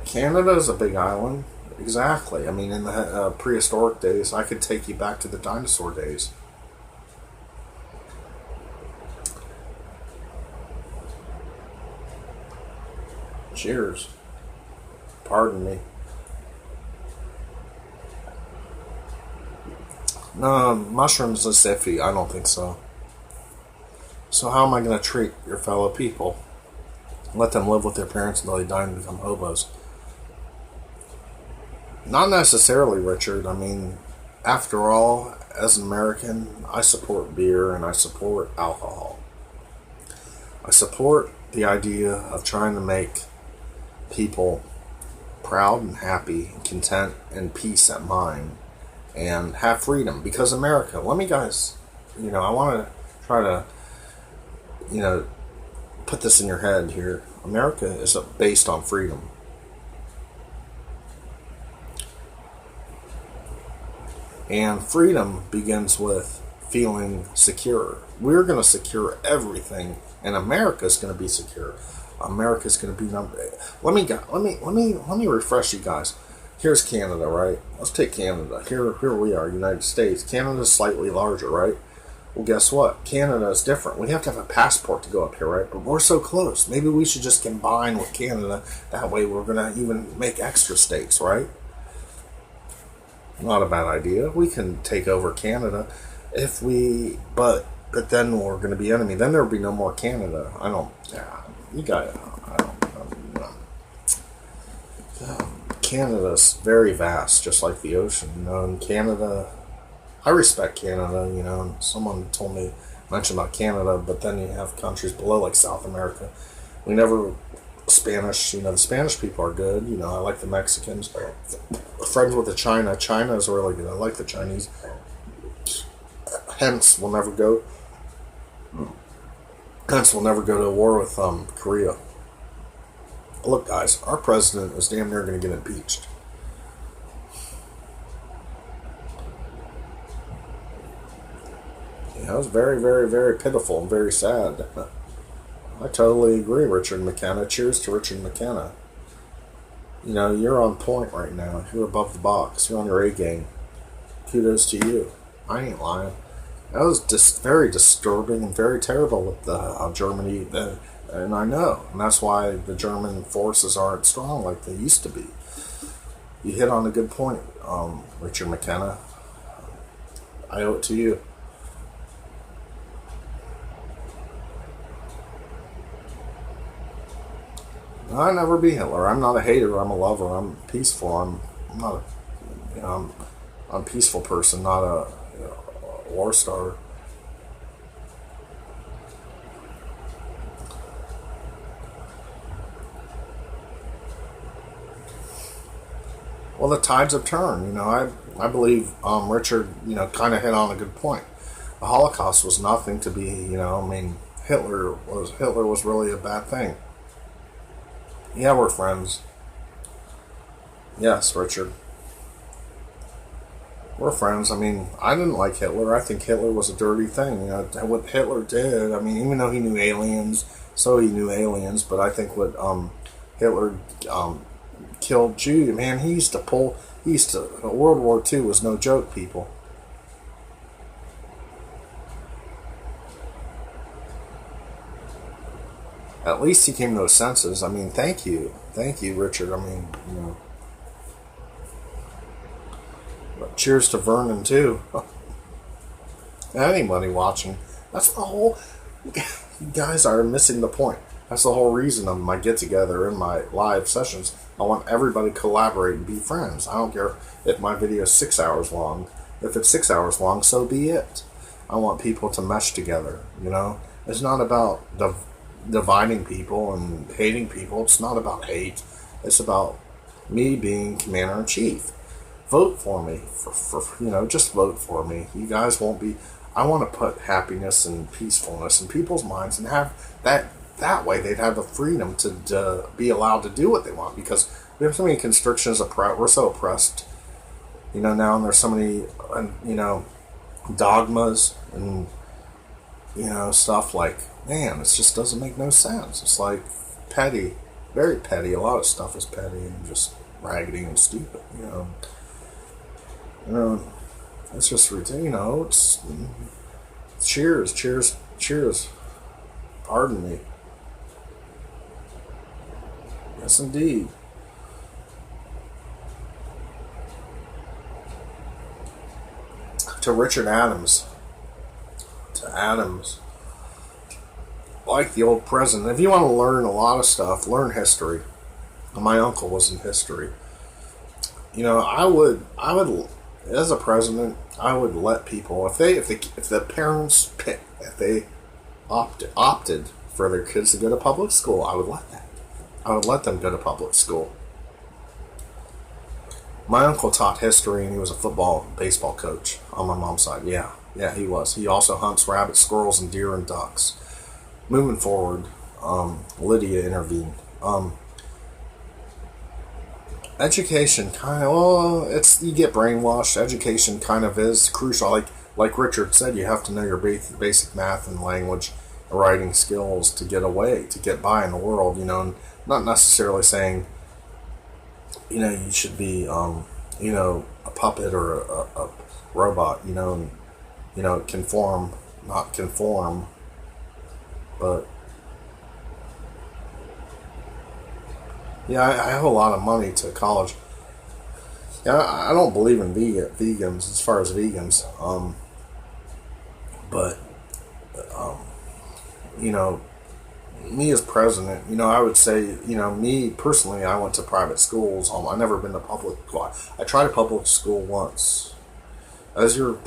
Canada is a big island. Exactly. I mean, in the prehistoric days, I could take you back to the dinosaur days. Cheers. Pardon me. No, mushrooms is iffy. I don't think so. So how am I going to treat your fellow people? Let them live with their parents until they die and become hobos? Not necessarily, Richard. I mean, after all, as an American, I support beer and I support alcohol. I support the idea of trying to make people proud and happy and content and peace at mind and have freedom. Because America, I want to try try to, you know, put this in your head here. America is based on freedom. And freedom begins with feeling secure. We're going to secure everything, and America's going to be secure. America's going to be let me refresh you guys. Here's Canada, right? Let's take Canada. Here we are, United States. Canada's slightly larger, right? Well, guess what? Canada is different. We have to have a passport to go up here, right? But we're so close. Maybe we should just combine with Canada. That way we're going to even make extra states, right? Not a bad idea. We can take over Canada if we, but then we're going to be enemy. Then there'll be no more Canada. Canada's very vast, just like the ocean, you know. And Canada, I respect Canada, you know. And someone mentioned about Canada, but then you have countries below, like South America. We never Spanish, you know. The Spanish people are good, you know. I like the Mexicans. Friends with the China. China is really good. I like the Chinese. Hence, we'll never go to war with Korea. Look, guys, our president is damn near going to get impeached. Yeah, it was very, very, very pitiful and very sad. I totally agree, Richard McKenna. Cheers to Richard McKenna. You know, you're on point right now. You're above the box. You're on your A game. Kudos to you. I ain't lying. That was just very disturbing and very terrible with Germany. And I know. And that's why the German forces aren't strong like they used to be. You hit on a good point, Richard McKenna. I owe it to you. I'll never be Hitler. I'm not a hater. I'm a lover. I'm peaceful. I'm not a, I'm a peaceful person, not a war starter. Well, the tides have turned. You know, I believe Richard, you know, kind of hit on a good point. The Holocaust was nothing to be, you know. I mean, Hitler was really a bad thing. Yeah, we're friends. Yes, Richard. We're friends. I mean, I didn't like Hitler. I think Hitler was a dirty thing. You know, what Hitler did, I mean, even though he knew aliens, but I think what Hitler killed Jews. Man, World War II was no joke, people. At least he came to his senses. I mean, thank you, Richard. I mean, you know. But cheers to Vernon too. Anybody watching? That's the whole. You guys are missing the point. That's the whole reason of my get-together and my live sessions. I want everybody to collaborate and be friends. I don't care if my video is 6 hours long. If it's 6 hours long, so be it. I want people to mesh together, you know? It's not about dividing people and hating people. It's not about hate. It's about me being commander-in-chief. Vote for me. Just vote for me. You guys won't be... I want to put happiness and peacefulness in people's minds and have that way they'd have the freedom to be allowed to do what they want, because we have so many constrictions. We're so oppressed, you know, now, and there's so many, you know, dogmas and, you know, stuff like, man, it just doesn't make no sense. It's like petty, very petty. A lot of stuff is petty and just raggedy and stupid, you know. You know, it's just ridiculous, you know. It's cheers. Pardon me. Yes, indeed. To Richard Adams. Like the old president. If you want to learn a lot of stuff, learn history. My uncle was in history. You know, I would, as a president, I would let people, if the parents opted for their kids to go to public school, I would let them go to public school. My uncle taught history, and he was a baseball coach on my mom's side. Yeah, Yeah, he was. He also hunts rabbits, squirrels, and deer and ducks. Moving forward, Lydia intervened. Education kind of, well, it's, you get brainwashed. Education kind of is crucial. Like Richard said, you have to know your basic math and language, writing skills to get away, to get by in the world. And not necessarily saying you should be a puppet or a robot. And conform, not conform, but yeah, I owe a lot of money to college. Yeah, I don't believe in vegans as far as vegans, but you know, me as president, I would say, me personally, I went to private schools. I never been to public. Well, I tried a public school once as your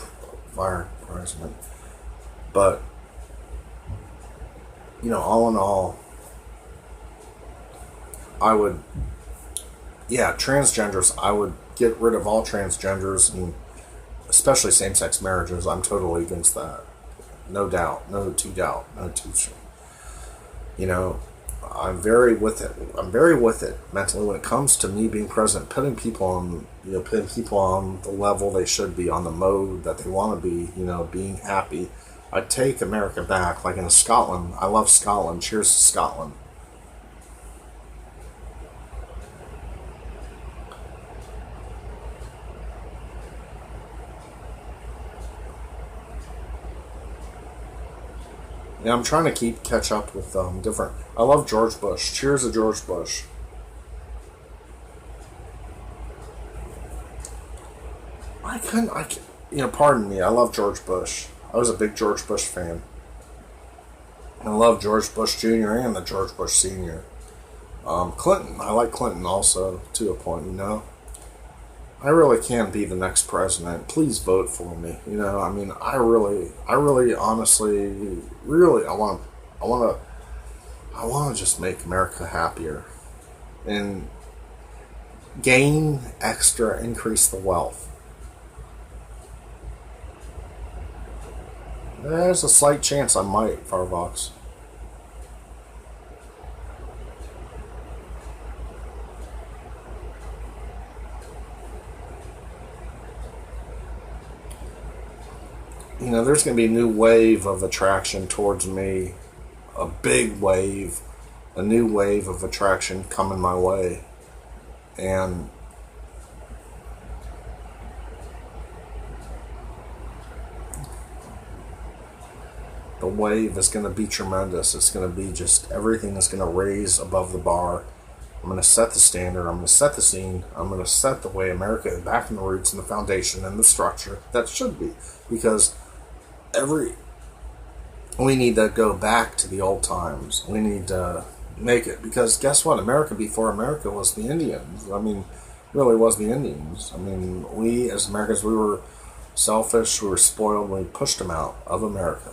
fire president, but all in all, I would, yeah, transgenders. I would get rid of all transgenders and especially same-sex marriages. I'm totally against that. No doubt, no doubt, no two. I'm very with it. I'm very with it mentally when it comes to me being president, putting people on the level they should be, on the mode that they want to be. Being happy. I'd take America back, like in Scotland. I love Scotland. Cheers to Scotland. Yeah, I'm trying to catch up with different. I love George Bush. Cheers to George Bush. I couldn't. Pardon me. I love George Bush. I was a big George Bush fan. I love George Bush Jr. and the George Bush Sr. Clinton. I like Clinton also to a point. I really can be the next president. Please vote for me. I really, honestly, really, I want to just make America happier and increase the wealth. There's a slight chance I might, Farvox. There's going to be a new wave of attraction towards me, a big wave, a new wave of attraction coming my way. And the wave is going to be tremendous. It's going to be just everything is going to raise above the bar. I'm going to set the standard. I'm going to set the scene. I'm going to set the way America is back in the roots and the foundation and the structure that should be. Because we need to go back to the old times. We need to make it, because guess what? America before America was the Indians. Really was the Indians. We as Americans, we were selfish, we were spoiled, we pushed them out of America.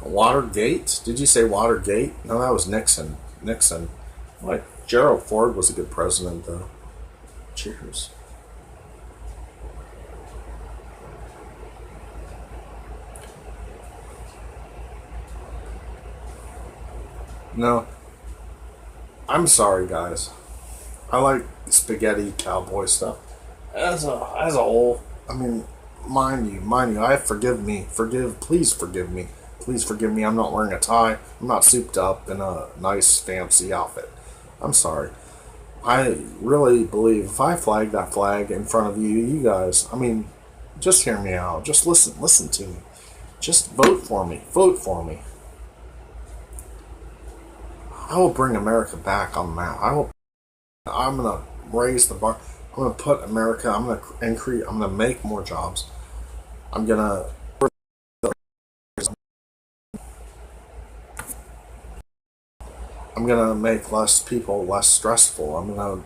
Watergate? Did you say Watergate? No, that was Nixon. Gerald Ford was a good president, though. Cheers. No, I'm sorry, guys. I like spaghetti cowboy stuff. As a whole, mind you, please forgive me. Please forgive me. I'm not wearing a tie. I'm not souped up in a nice fancy outfit. I'm sorry. I really believe if I flag that flag in front of you guys, just hear me out. Just listen to me. Just vote for me. Vote for me. I will bring America back on the map. I'm gonna raise the bar. I'm gonna put America. I'm gonna increase. I'm gonna make more jobs. I'm gonna. I'm gonna make less people less stressful. I'm gonna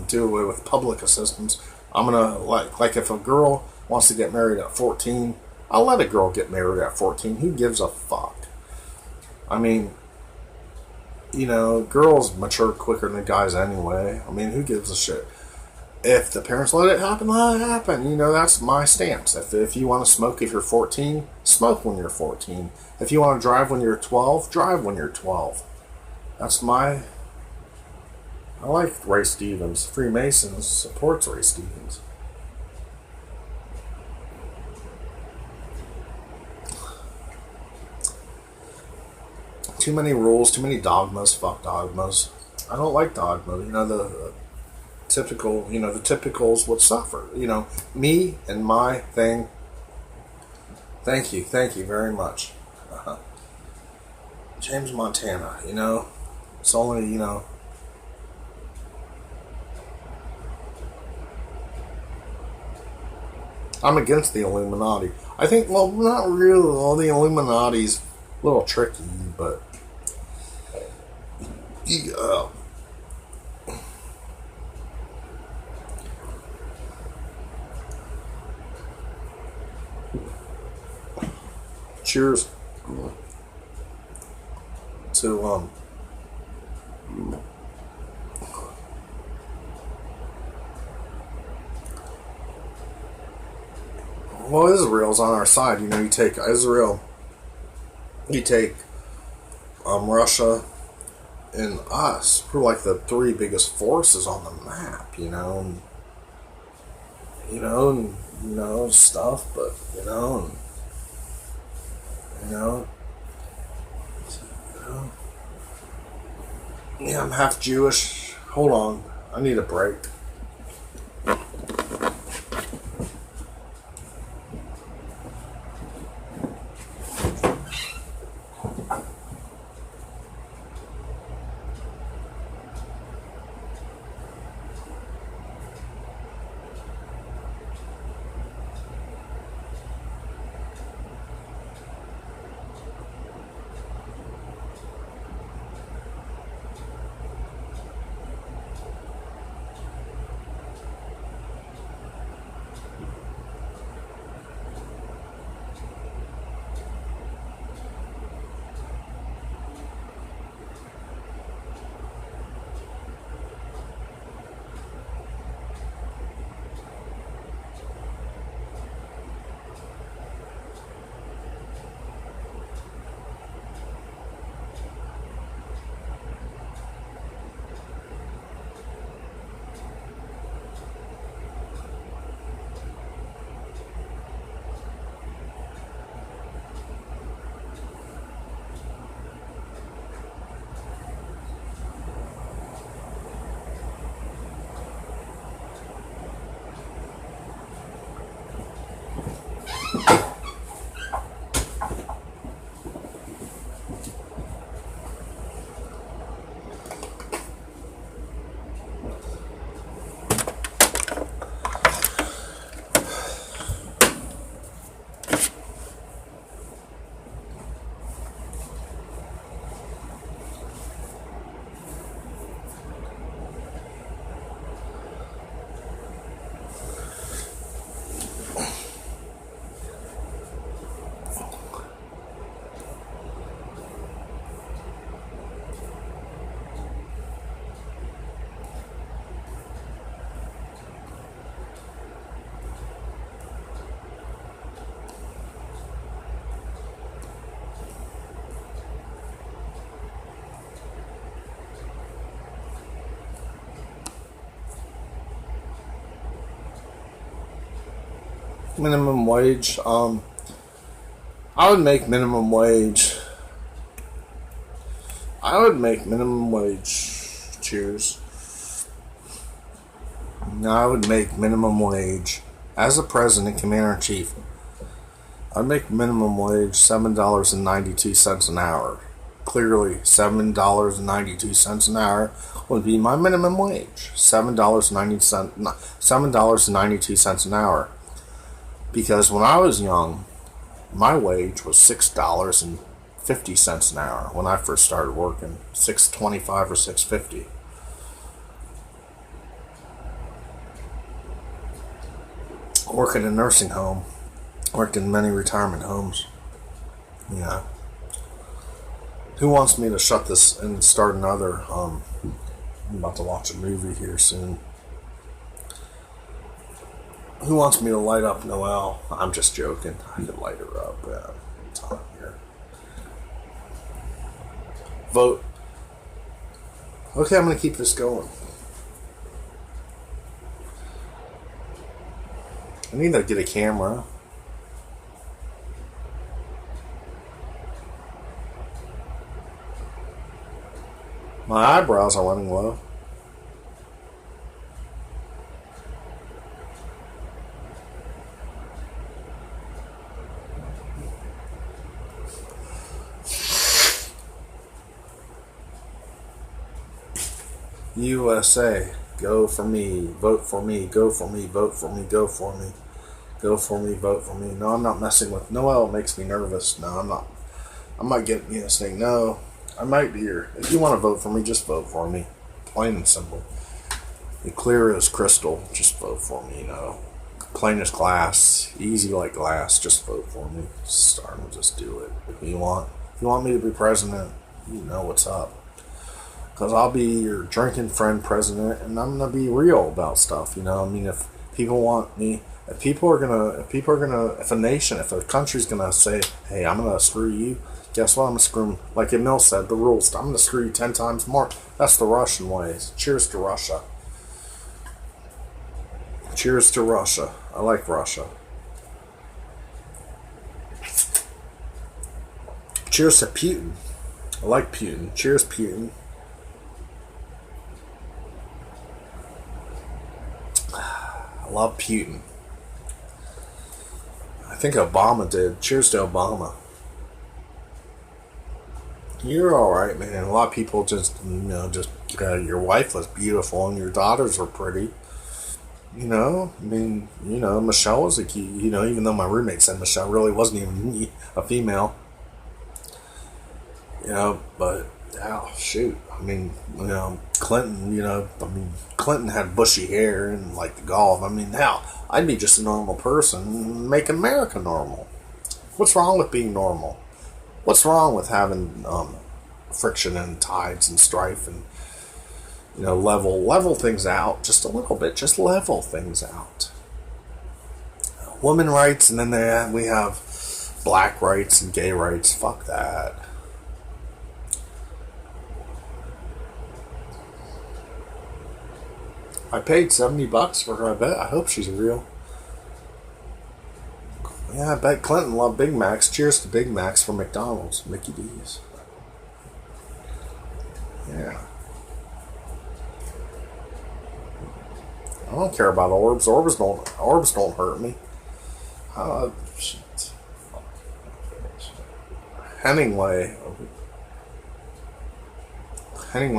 do away with public assistance. I'm gonna like if a girl wants to get married at 14, I'll let a girl get married at 14. Who gives a fuck? Girls mature quicker than guys anyway. Who gives a shit? If the parents let it happen, let it happen. That's my stance. If you want to smoke if you're 14, smoke when you're 14. If you want to drive when you're 12, drive when you're 12. That's my... I like Ray Stevens. Freemasons supports Ray Stevens. Too many rules, too many dogmas. Fuck dogmas. I don't like dogma. The typicals would suffer. Me and my thing. Thank you very much. James Montana, it's only, I'm against the Illuminati. I think, well, not really. All the Illuminati's a little tricky, but cheers to well, Israel's on our side. You take Israel, you take Russia, and us. We're like the three biggest forces on the map. Stuff, but yeah, I'm half Jewish. Hold on, I need a break. Minimum wage. I would make minimum wage. Cheers. I would make minimum wage as a president, commander in chief. I'd make minimum wage $7.92 an hour. Clearly, $7.92 an hour would be my minimum wage. $7.92 an hour. Because when I was young, my wage was $6.50 an hour when I first started working. $6.25 or $6.50. Worked in a nursing home. Worked in many retirement homes. Yeah. Who wants me to shut this and start another? I'm about to watch a movie here soon. Who wants me to light up Noelle? I'm just joking. I could light her up. Time here. Vote. Okay, I'm going to keep this going. I need to get a camera. My eyebrows are running low. USA, go for me, vote for me, go for me, vote for me, go for me, go for me, vote for me. No, I'm not messing with Noelle. It makes me nervous. No, I'm not. I might get saying no. I might be here. If you want to vote for me, just vote for me. Plain and simple. And clear as crystal. Just vote for me. Plain as glass, easy like glass. Just vote for me. Just do it. If you want me to be president, you know what's up. Because I'll be your drinking friend president, and I'm gonna be real about stuff. If people want me, if a country's gonna say, hey, I'm gonna screw you, guess what? I'm gonna screw them. Like Emil said, the rules. I'm gonna screw you 10 times more. That's the Russian ways. Cheers to Russia. Cheers to Russia. I like Russia. Cheers to Putin. I like Putin. Cheers, Putin. I love Putin. I think Obama did. Cheers to Obama. You're alright, man. A lot of people your wife was beautiful and your daughters were pretty. Michelle was a cute, even though my roommate said Michelle really wasn't even a female. But, shoot. Clinton, Clinton had bushy hair and like the golf. I'd be just a normal person, make America normal. What's wrong with being normal? What's wrong with having friction and tides and strife and level things out just a little bit, just level things out. Women rights, and then we have black rights and gay rights. Fuck that. I paid $70 for her. I bet. I hope she's real. Yeah, I bet Clinton loved Big Macs. Cheers to Big Macs from McDonald's, Mickey D's. Yeah. I don't care about orbs. Orbs don't hurt me. Shit. Hemingway,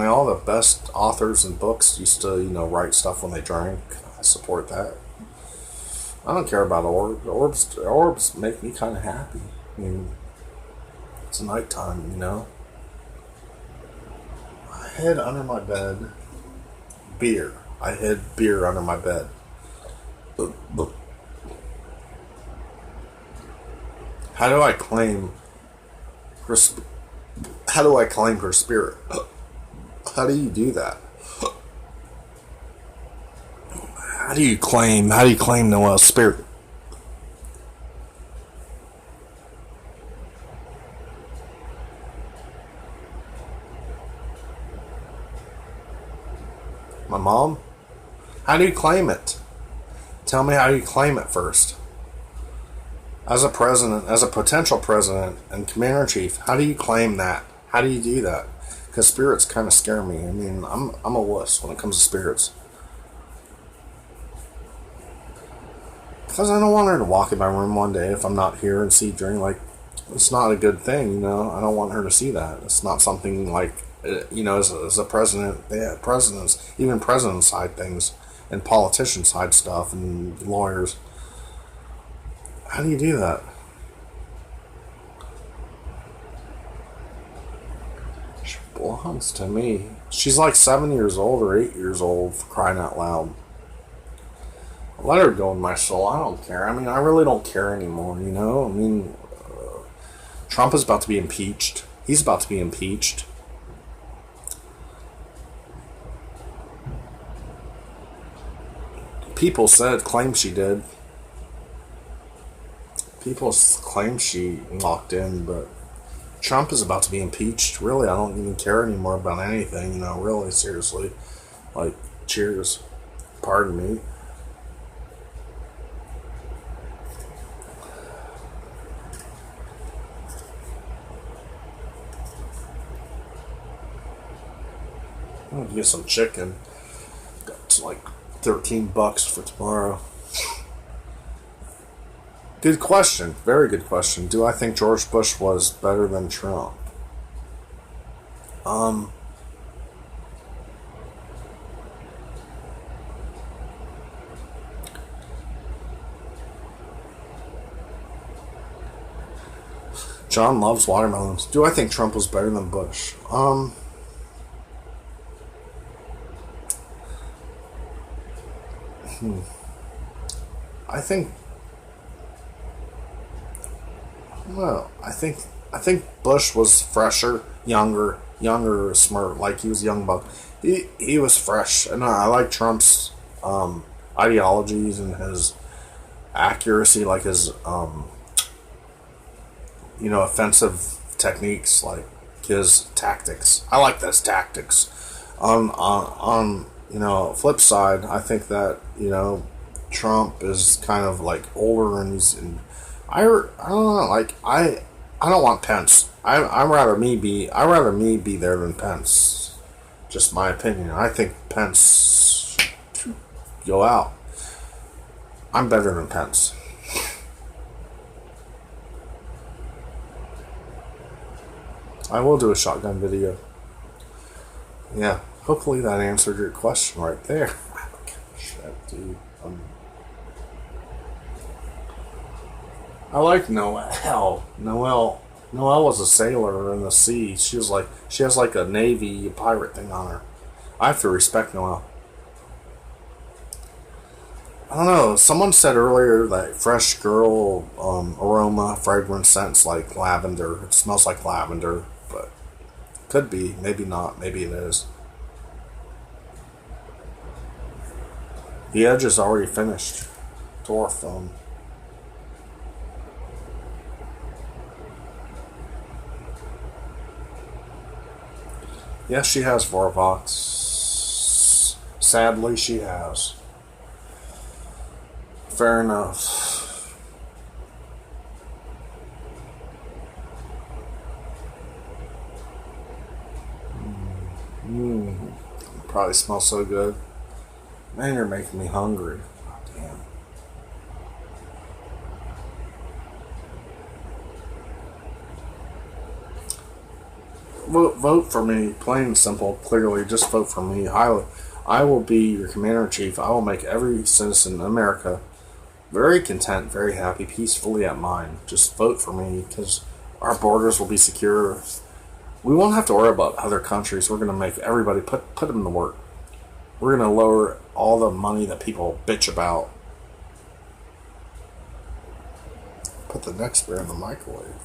all the best authors and books used to, write stuff when they drank. I support that. I don't care about orbs. Orbs make me kind of happy. It's nighttime, I hid under my bed beer. I hid beer under my bed. How do I claim her spirit? How do you do that? How do you claim Noelle's spirit? My mom? How do you claim it? Tell me how you claim it first. As a president, as a potential president and commander-in-chief, how do you claim that? How do you do that? Because spirits kind of scare me. I'm a wuss when it comes to spirits. Because I don't want her to walk in my room one day if I'm not here and see during, it's not a good thing, I don't want her to see that. It's not something as a president, even presidents hide things, and politicians hide stuff, and lawyers. How do you do that? She belongs to me. She's like 7 years old or 8 years old, for crying out loud. Let her go in my soul. I don't care. I really don't care anymore, Trump is about to be impeached. He's about to be impeached. People claim she did. People claim she locked in, but Trump is about to be impeached. Really, I don't even care anymore about anything, really, seriously. Like, cheers. Pardon me. I'm gonna get some chicken. Got like $13 for tomorrow. Good question. Very good question. Do I think George Bush was better than Trump? John loves watermelons. Do I think Trump was better than Bush? I think. Well, I think Bush was fresher, younger, smart. Like, he was young buck. He was fresh, and I like Trump's ideologies and his accuracy, like his offensive techniques, like his tactics. I like those tactics. On flip side, I think that Trump is kind of like older, and I don't know, like I don't want Pence. I'd rather me be there than Pence. Just my opinion. I think Pence should go out. I'm better than Pence. I will do a shotgun video. Yeah, hopefully that answered your question right there. Shit, dude. I like Noelle. Noelle was a sailor in the sea. She has like a Navy pirate thing on her. I have to respect Noelle. I don't know. Someone said earlier that fresh girl aroma, fragrance scents like lavender. It smells like lavender, but could be. Maybe not. Maybe it is. The Edge is already finished. Tour film. Yes, she has Vorvox. Sadly, she has. Fair enough. Probably smells so good. Man, you're making me hungry. Oh, damn. Vote for me, plain and simple, clearly. Just vote for me. I will be your commander-in-chief. I will make every citizen in America very content, very happy, peacefully at mine. Just vote for me, because our borders will be secure. We won't have to worry about other countries. We're going to make everybody put them to work. We're going to lower all the money that people bitch about. Put the next beer in the microwave.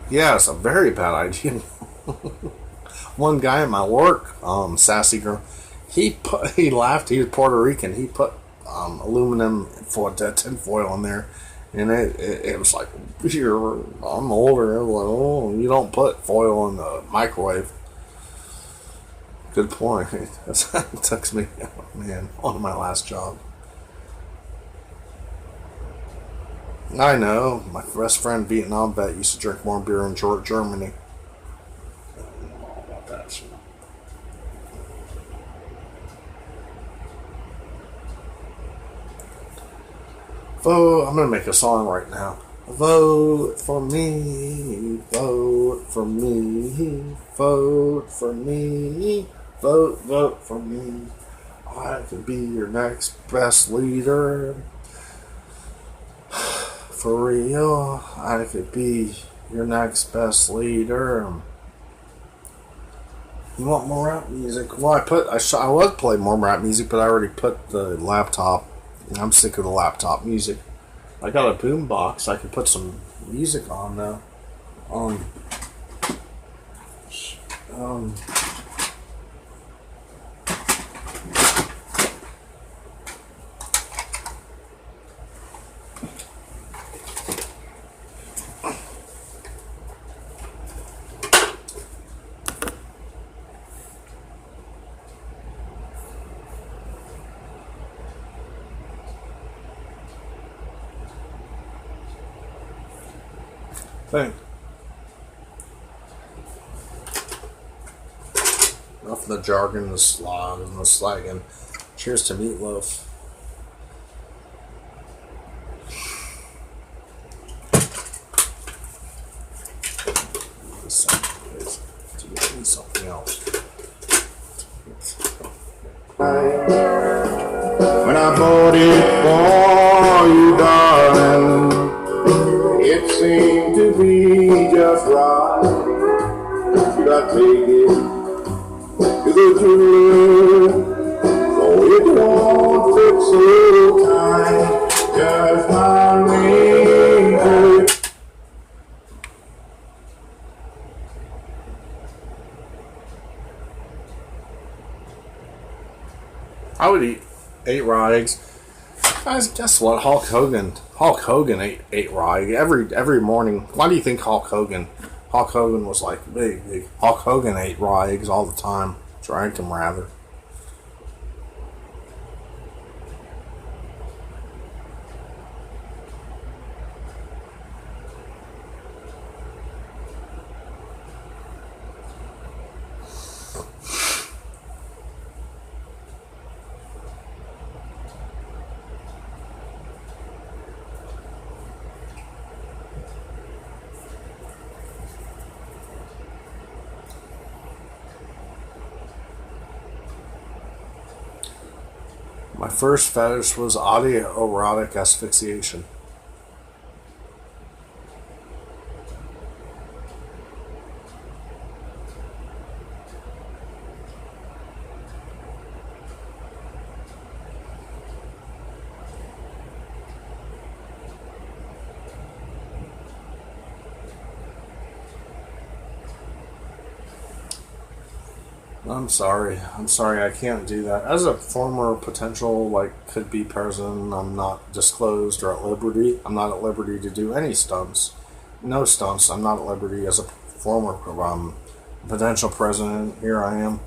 Yeah, it's a very bad idea. One guy at my work, sassy girl, he laughed. He was Puerto Rican. He put aluminum tin foil in there, and it was like, I'm older. I was like, oh, you don't put foil in the microwave. Good point. That took me, man, on my last job. I know. My best friend, Vietnam vet, used to drink more beer in Germany. I don't know all about that shit. Vote. I'm going to make a song right now. Vote for me. Vote for me. Vote for me. Vote for me. I could be your next best leader. For real, I could be your next best leader. You want more rap music? Well, I would play more rap music, but I already put the laptop. I'm sick of the laptop music. I got a boom box. I can put some music on now. Um, um, thing. Enough of the jargon, the slog, and the slagging. Cheers to Meatloaf. To get me something else. When I bought it for you, darling, it seemed to be just right. Should I take it to the jeweler? So it won't take so time. Just my ring. I would eat 8 raw eggs. Guys, guess what? Hulk Hogan ate raw egg every morning. Why do you think Hulk Hogan was like big? Hulk Hogan ate raw eggs all the time. Drank them rather. My first fetish was autoerotic asphyxiation. I'm sorry. I can't do that. As a former potential, could be president, I'm not disclosed or at liberty. I'm not at liberty to do any stunts. No stunts. I'm not at liberty as a former potential president. Here I am.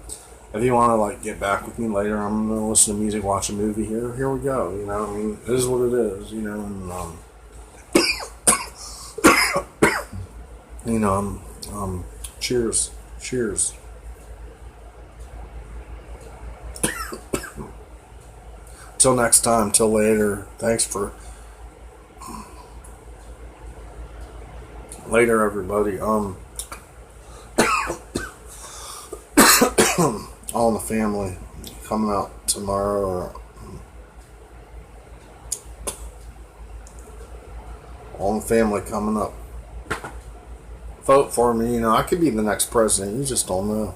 If you want to get back with me later, I'm gonna listen to music, watch a movie. Here we go. I mean, it is what it is. And cheers. Till next time, till later. Thanks for later, everybody. All in the family coming out tomorrow. All in the family coming up. Vote for me. I could be the next president. You just don't know.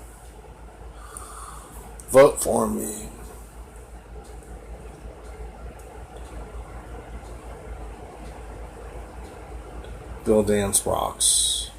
Vote for me. Bill Dance rocks.